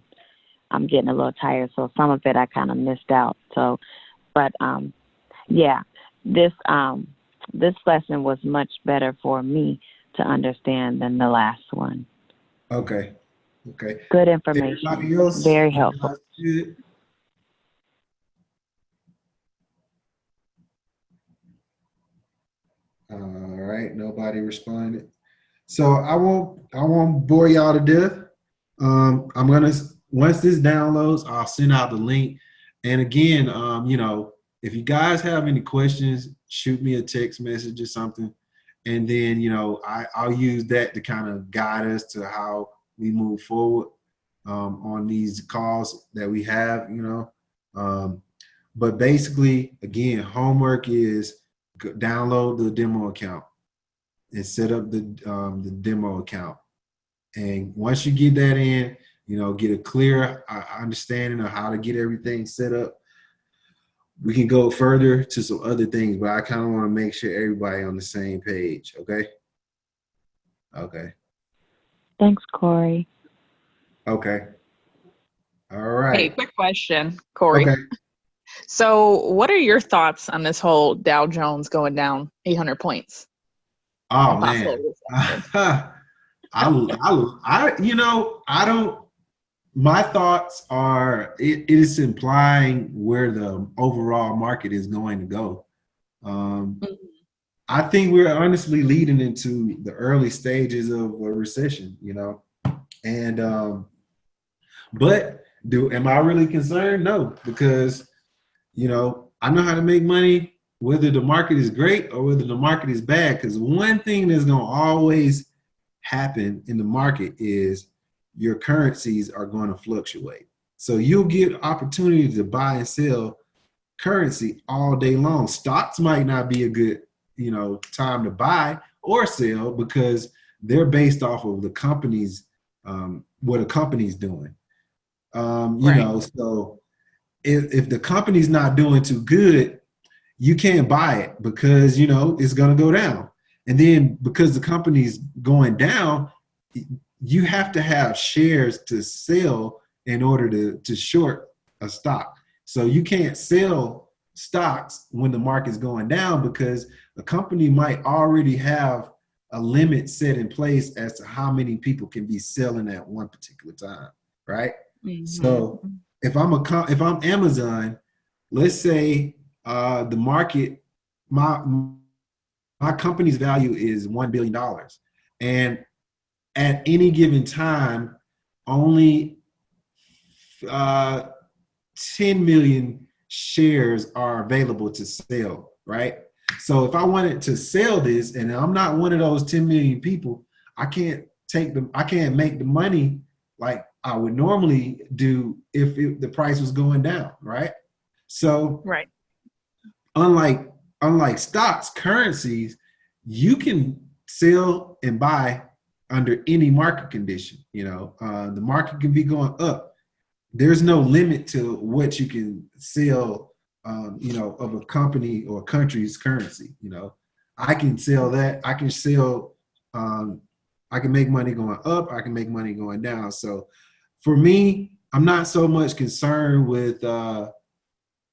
I'm getting a little tired, so some of it I kind of missed out. So, but yeah, this lesson was much better for me to understand than the last one. Okay. Okay. Good information. Very helpful. All right. Nobody responded. So I won't bore y'all to death. I'm gonna, once this downloads, I'll send out the link. And again, you know, if you guys have any questions, shoot me a text message or something, and then you know I'll use that to kind of guide us to how we move forward on these calls that we have. You know, but basically, again, homework is download the demo account and set up the demo account. And once you get that in, you know, get a clear understanding of how to get everything set up, we can go further to some other things, but I kind of want to make sure everybody on the same page. Okay. Okay. Thanks, Corey. Okay. All right. Hey, quick question, Corey. Okay. So what are your thoughts on this whole Dow Jones going down 800 points? Oh man. I you know, I don't, my thoughts are it is implying where the overall market is going to go. I think we're honestly leading into the early stages of a recession, you know, and but am I really concerned? No, because you know I know how to make money whether the market is great or whether the market is bad. Because one thing that's gonna always happen in the market is your currencies are going to fluctuate. So you'll get opportunity to buy and sell currency all day long. Stocks might not be a good, you know, time to buy or sell because they're based off of the company's what a company's doing. You Right. know, so if the company's not doing too good, you can't buy it because you know it's going to go down. And then because the company's going down, you have to have shares to sell in order to short a stock. So you can't sell stocks when the market's going down because the company might already have a limit set in place as to how many people can be selling at one particular time, right? So Mm-hmm. if I'm Amazon, let's say the market, my my company's value is $1 billion, and at any given time, only uh, 10 million shares are available to sell, right? So if I wanted to sell this, and I'm not one of those 10 million people, I can't make the money like I would normally do if the price was going down, right? So Right. unlike unlike stocks, currencies, you can sell and buy under any market condition. You know, the market can be going up. There's no limit to what you can sell. You know, of a company or a country's currency. You know, I can sell that. I can sell. I can make money going up. I can make money going down. So, for me, I'm not so much concerned with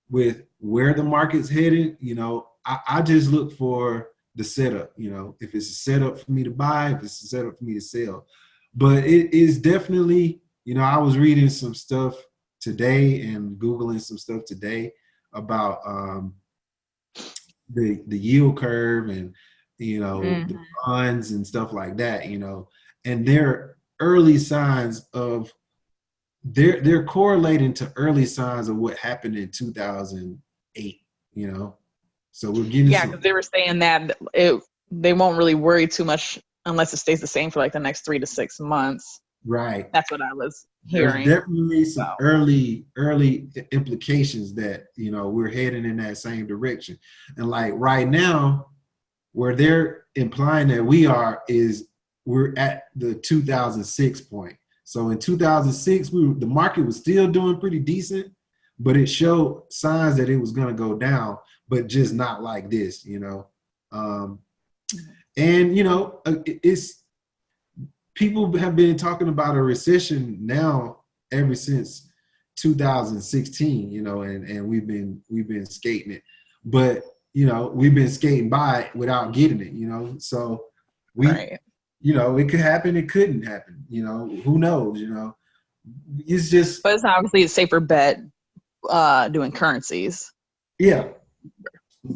where the market's headed. You know, I just look for the setup. You know, if it's a setup for me to buy, if it's a setup for me to sell. But it is definitely, you know, I was reading some stuff today and Googling some stuff today about the yield curve and, you know, the Mm-hmm. bonds and stuff like that, you know, and they're early signs of they're correlating to early signs of what happened in 2008, you know. So we're getting Yeah, some because they were saying that they won't really worry too much unless it stays the same for like the next 3 to 6 months. right. That's what I was There's hearing. definitely So some early implications that, you know, we're heading in that same direction. And like right now, where they're implying that we are is we're at the 2006 point. So in 2006, the market was still doing pretty decent, but it showed signs that it was going to go down, but just not like this, you know. Um, and you know, it's people have been talking about a recession now ever since 2016, you know, and we've been skating it, but you know, we've been skating by it without getting it, you know. So we, right. you know, it could happen, it couldn't happen, you know, who knows, you know. It's just But it's obviously a safer bet doing currencies. yeah,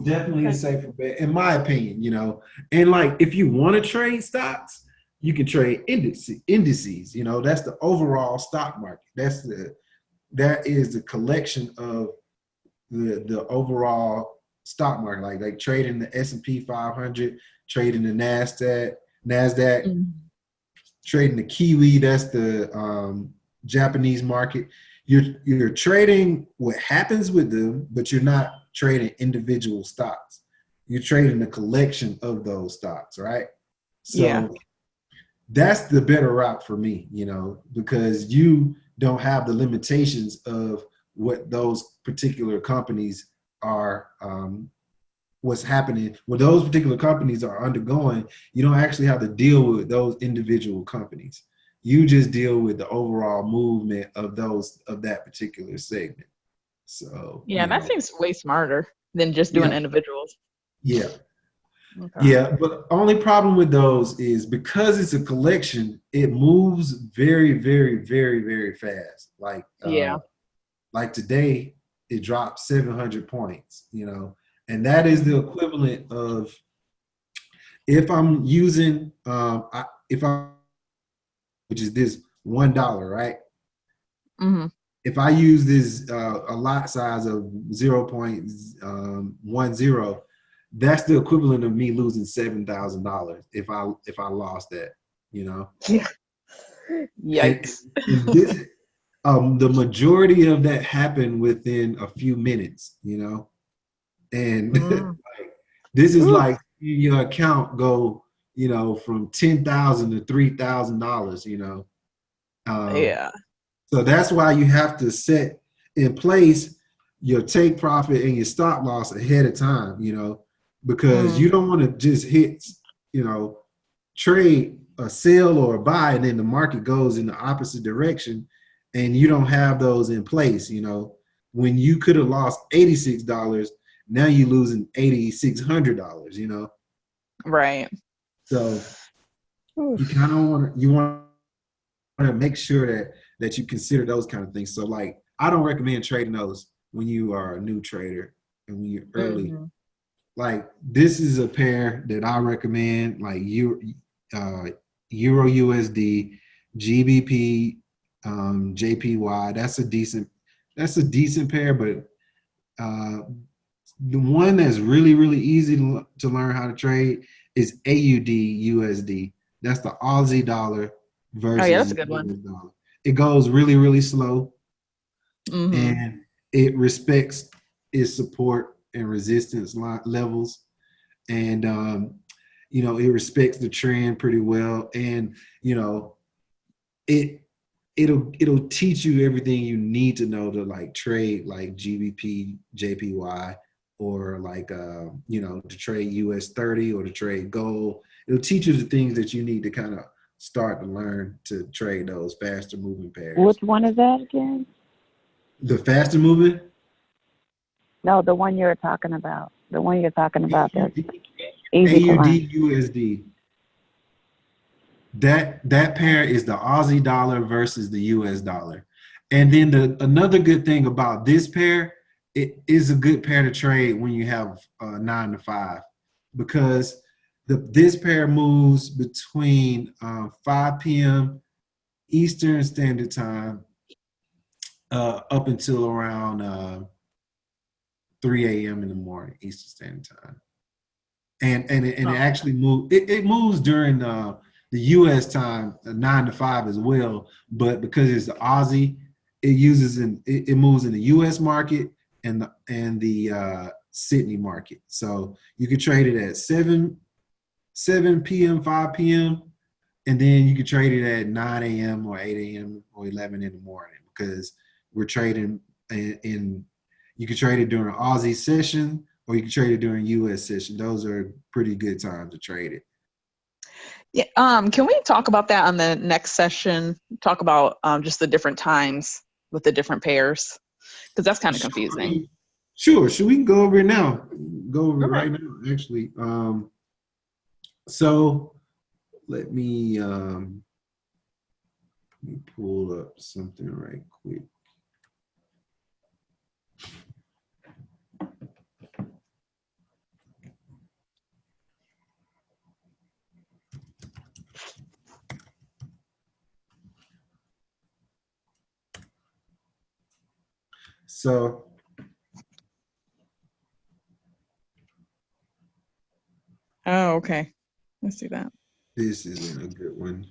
definitely a Okay. safer bet, in my opinion, you know. And like if you want to trade stocks, you can trade indices, you know, that's the overall stock market. That is the collection of the overall stock market, like trading the S&P 500, trading the Nasdaq, Mm-hmm. trading the Kiwi, that's the Japanese market. You're trading what happens with them, but you're not trading individual stocks. You're trading the collection of those stocks, right? Yeah. So that's the better route for me, you know, because you don't have the limitations of what those particular companies are, what's happening, what those particular companies are undergoing. You don't actually have to deal with those individual companies. You just deal with the overall movement of that particular segment. So, Yeah, you that know, seems way smarter than just doing yeah, individuals. yeah. Okay. Yeah, but only problem with those is because it's a collection, it moves very, very, very, very fast. Yeah. Like today, it dropped 700 points, you know, and that is the equivalent of if I'm using, which is this $1, right? Mm-hmm. If I use this a lot size of 0.10, that's the equivalent of me losing $7,000 if I lost that, you know. Yeah. And, Yikes. and this, the majority of that happened within a few minutes, you know. And Mm. like, this is Ooh. like your account go, you know, from $10,000 to $3,000, you know. Um, Yeah. So that's why you have to set in place your take profit and your stop loss ahead of time, you know, because you Mm. don't want to just hit, you know, trade a sell or a buy and then the market goes in the opposite direction and you don't have those in place, you know. When you could have lost $86, now you're losing $8,600, you know. Right. So you Oof. kind of want to make sure that you consider those kind of things. So like I don't recommend trading those when you are a new trader and when you're early. Mm-hmm. Like this is a pair that I recommend, like uh, Euro USD, GBP, JPY. That's a decent pair, but the one that's really easy to learn how to trade is AUD USD. That's the Aussie dollar Oh yeah, versus that's a the good one. US dollar. It goes really slow Mm-hmm. and it respects its support and resistance levels. And, you know, it respects the trend pretty well. And, you know, it, it'll teach you everything you need to know to like trade like GBP, JPY, or like you know, to trade US 30 or to trade gold. It'll teach you the things that you need to kind of start to learn to trade those faster moving pairs. Which one is that again? The faster moving No, the one you're talking about. The one you're talking about that's AUD, easy to learn. USD. That pair is the Aussie dollar versus the US dollar. And then another good thing about this pair, it is a good pair to trade when you have 9 to 5 because this pair moves between 5 p.m. Eastern Standard Time up until around 3 a.m. in the morning Eastern Standard Time. And it Oh. actually it moves during the US time 9 to 5 as well, but because it's the Aussie, it moves in the US market and the Sydney market. So you could trade it at 7 p.m., 5 p.m., and then you could trade it at 9 a.m. or 8 a.m. or 11 in the morning because we're trading in you could trade it during an Aussie session or you can trade it during US session. Those are pretty good times to trade it. Yeah. Can we talk about that on the next session? Talk about just the different times with the different pairs, because that's kind of confusing. Sure. We can go over it now. Go over it Okay. right now, actually. So let me pull up something right quick. So Oh, okay. Let's do that. this isn't a good one.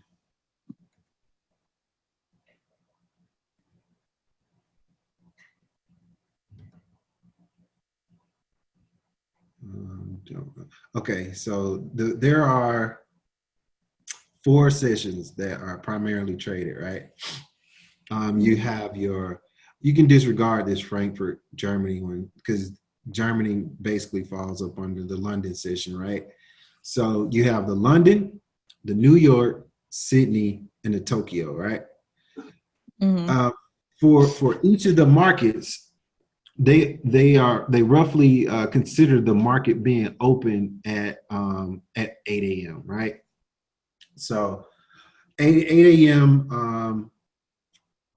Okay, so there are 4 sessions that are primarily traded, right? You have you can disregard this Frankfurt, Germany one because Germany basically falls up under the London session, right? So you have the London, the New York, Sydney, and the Tokyo, right? Mm-hmm. For each of the markets, they roughly consider the market being open at 8 a.m. right? So 8 a.m.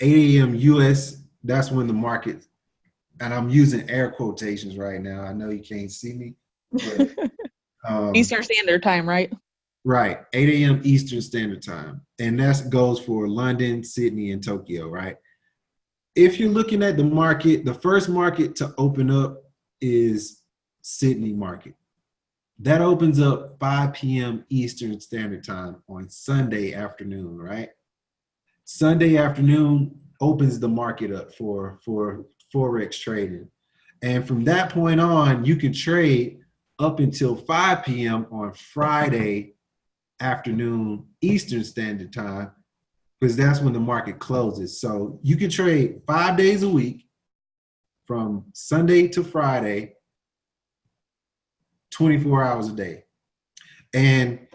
8 a.m. US, that's when the market, and I'm using air quotations right now. I know you can't see me, but Eastern Standard Time, right? Right, 8 a.m. Eastern Standard Time. And that goes for London, Sydney, and Tokyo, right? If you're looking at the market, the first market to open up is Sydney market. That opens up 5 p.m. Eastern Standard Time on Sunday afternoon, right? Sunday afternoon opens the market up for Forex trading. And from that point on, you can trade up until 5 p.m. on Friday afternoon Eastern Standard Time, because that's when the market closes. So you can trade 5 days a week from Sunday to Friday, 24 hours a day. And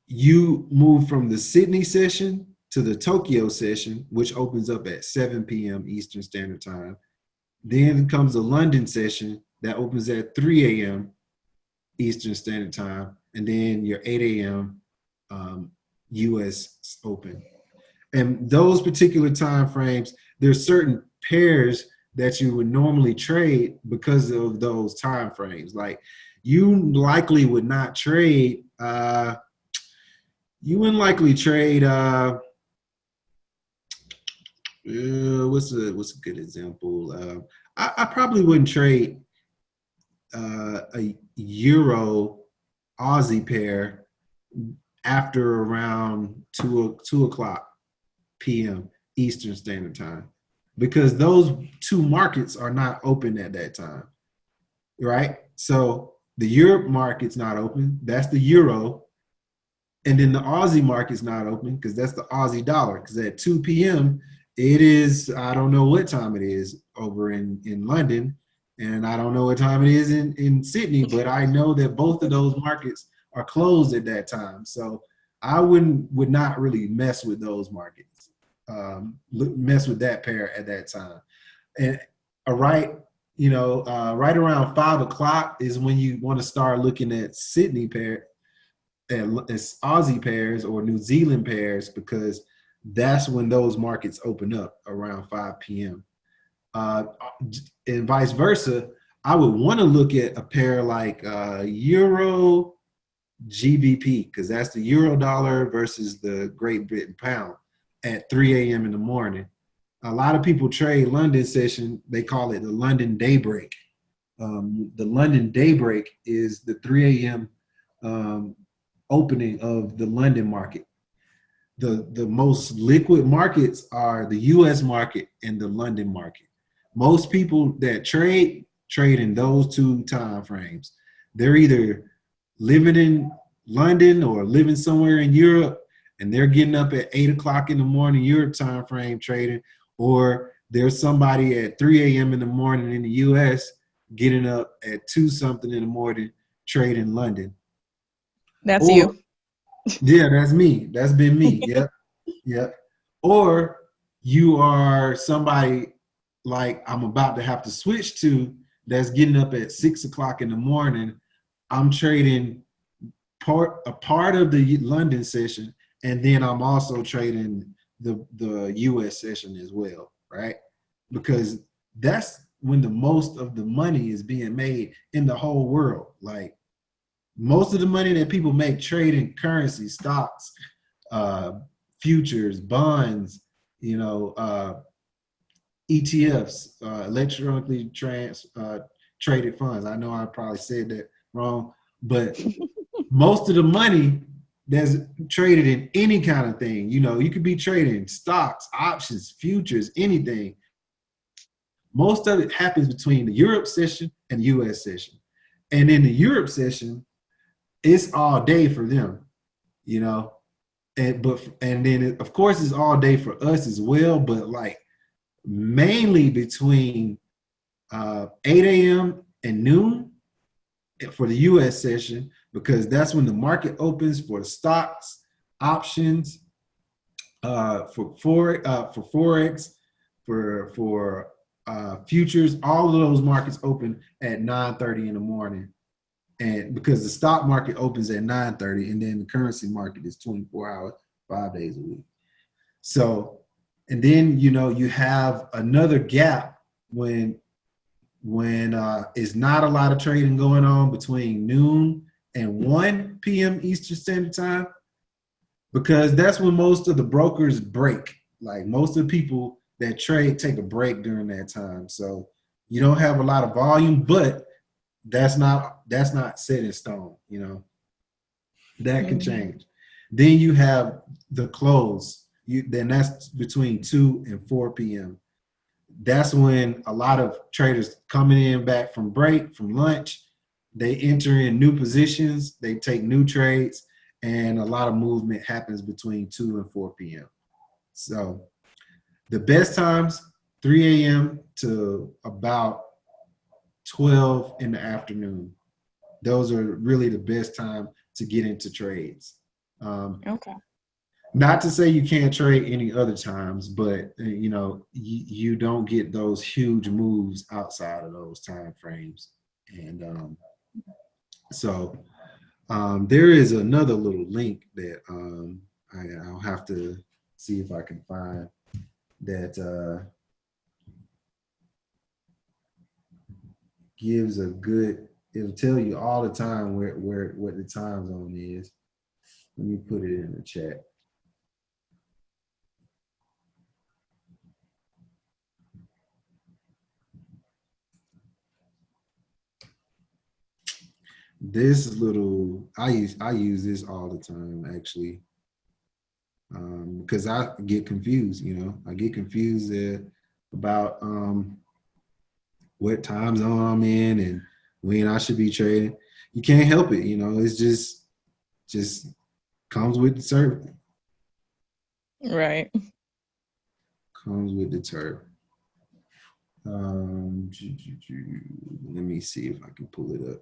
you move from the Sydney session to the Tokyo session, which opens up at 7 p.m. Eastern Standard Time. Then comes the London session that opens at 3 a.m. Eastern Standard Time. And then your 8 a.m. US Open. And those particular time frames, there's certain pairs that you would normally trade because of those time frames. Like you likely would not trade, you wouldn't likely trade, what's a good example? I probably wouldn't trade a Euro Aussie pair after around 2 o'clock p.m. Eastern Standard Time, because those two markets are not open at that time, right? So the Europe market's not open. That's the Euro. And then the Aussie market's not open because that's the Aussie dollar, because at 2 p.m. it is, I don't know what time it is over in London, and I don't know what time it is in Sydney, but I know that both of those markets are closed at that time. So I would not really mess with those markets, mess with that pair at that time. And right around 5 o'clock is when you want to start looking at Sydney pair, as Aussie pairs or New Zealand pairs, because that's when those markets open up around 5 p.m. And vice versa, I would want to look at a pair like Euro GBP, because that's the Euro dollar versus the Great Britain pound at 3 a.m. in the morning. A lot of people trade London session. They call it the London daybreak. The London daybreak is the 3 a.m. Opening of the London market. The most liquid markets are the U.S. market and the London market. Most people that trade in those two time frames. They're either living in London or living somewhere in Europe, and they're getting up at 8 o'clock in the morning Europe time frame trading, or there's somebody at 3 a.m. in the morning in the U.S. getting up at 2 something in the morning trading London. That's you. Yeah, that's me. That's been me. Yep. Yep. Or you are somebody like I'm about to have to switch to, that's getting up at 6 o'clock in the morning. I'm trading a part of the London session, and then I'm also trading the US session as well, right? Because that's when the most of the money is being made in the whole world. Like most of the money that people make trading currency, stocks, futures, bonds, ETFs, electronically traded funds. I know I probably said that wrong, but most of the money that's traded in any kind of thing, you could be trading stocks, options, futures, anything. Most of it happens between the Europe session and US session. And in the Europe session, it's all day for them, and then of course it's all day for us as well, but like mainly between 8 a.m. and noon for the US session, because that's when the market opens for stocks, options, for Forex, for futures. All of those markets open at 9:30 in the morning. And because the stock market opens at 9:30, and then the currency market is 24 hours, 5 days a week. So, and then, you have another gap when it's not a lot of trading going on between noon and 1 p.m. Eastern Standard Time, because that's when most of the brokers break. Like most of the people that trade take a break during that time. So you don't have a lot of volume, but that's not set in stone, you know. That can change. Then you have the close. Then that's between 2 and 4 p.m. That's when a lot of traders coming in back from break, from lunch, they enter in new positions, they take new trades, and a lot of movement happens between 2 and 4 p.m. So the best times, 3 a.m. to about 12 in the afternoon. Those are really the best time to get into trades. Okay. Not to say you can't trade any other times, but you know, you don't get those huge moves outside of those time frames. And there is another little link that I'll have to see if I can find that gives a good. It'll tell you all the time what the time zone is. Let me put it in the chat. This little, I use this all the time actually, because I get confused. You know, I get confused about what time zone I'm in and when I should be trading. You can't help it. You know, it's just comes with the turf. Right. Comes with the turf. Let me see if I can pull it up.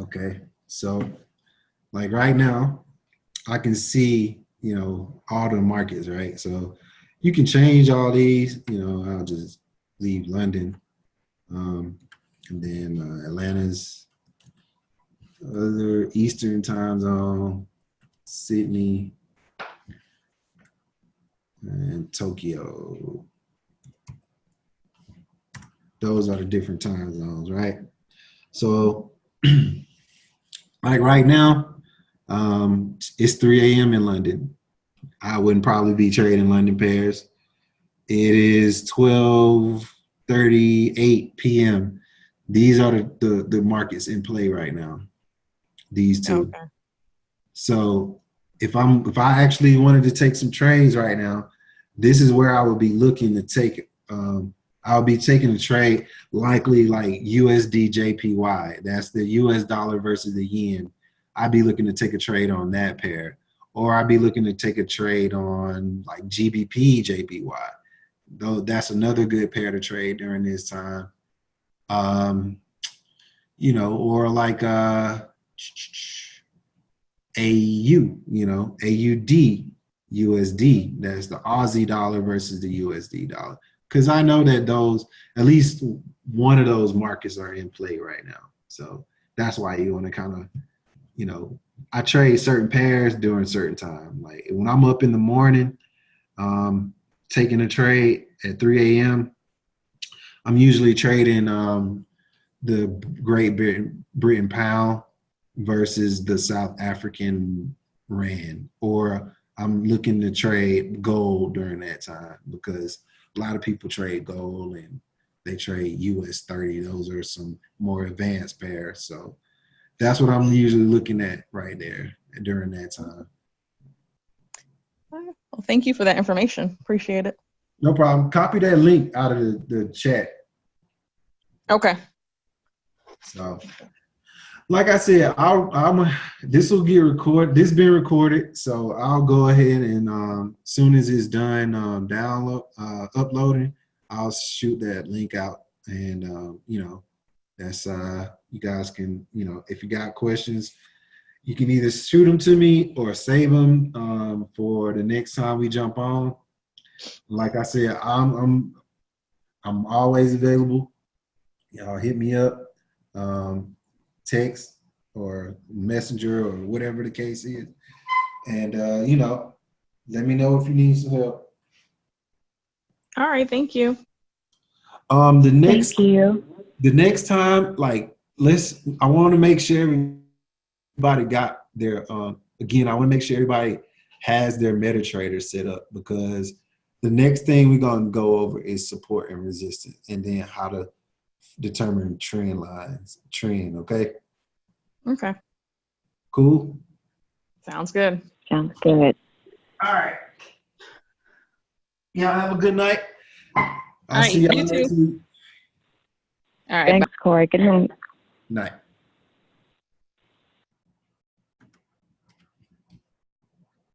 Okay, so like right now, I can see, you know, all the markets, right? So you can change all these, you know, I'll just leave London, and then Atlanta's other Eastern time zone, Sydney, and Tokyo. Those are the different time zones, right? So like right now, it's 3 a.m. in London. I wouldn't probably be trading London pairs. It is 12:38 p.m. These are the markets in play right now. These two. Okay. So if I actually wanted to take some trades right now, this is where I would be looking to take. I'll be taking a trade likely like USD JPY. That's the US dollar versus the yen. I'd be looking to take a trade on that pair, or I'd be looking to take a trade on like GBP JPY. Though that's another good pair to trade during this time. You know, or like AU, you know, AUD USD. That's the Aussie dollar versus the USD dollar. Because I know that those, at least one of those markets are in play right now. So that's why you want to kind of, you know, I trade certain pairs during certain time. Like when I'm up in the morning, taking a trade at 3 a.m., I'm usually trading the Great Britain pound versus the South African rand, or I'm looking to trade gold during that time because a lot of people trade gold and they trade US 30. Those are some more advanced pairs. So that's what I'm usually looking at right there during that time. Well, thank you for that information. Appreciate it. No problem. Copy that link out of the chat. Okay. So, like I said, this will get recorded. This been recorded, so I'll go ahead and soon as it's done uploading, I'll shoot that link out, and you know, that's you guys can, you know, if you got questions, You can either shoot them to me or save them for the next time we jump on. Like I said, I'm always available. Y'all hit me up, text or messenger or whatever the case is, and let me know if you need some help. All right, thank you. Thank you. The next time, like, I want to make sure everybody got their, again, I want to make sure everybody has their MetaTrader set up, because the next thing we're going to go over is support and resistance, and then how to determine trend, okay? Okay. Cool? Sounds good. Sounds good. All right. Y'all have a good night. I'll All right, see y'all you next too. week. All right. Thanks, Corey. Good night. Night.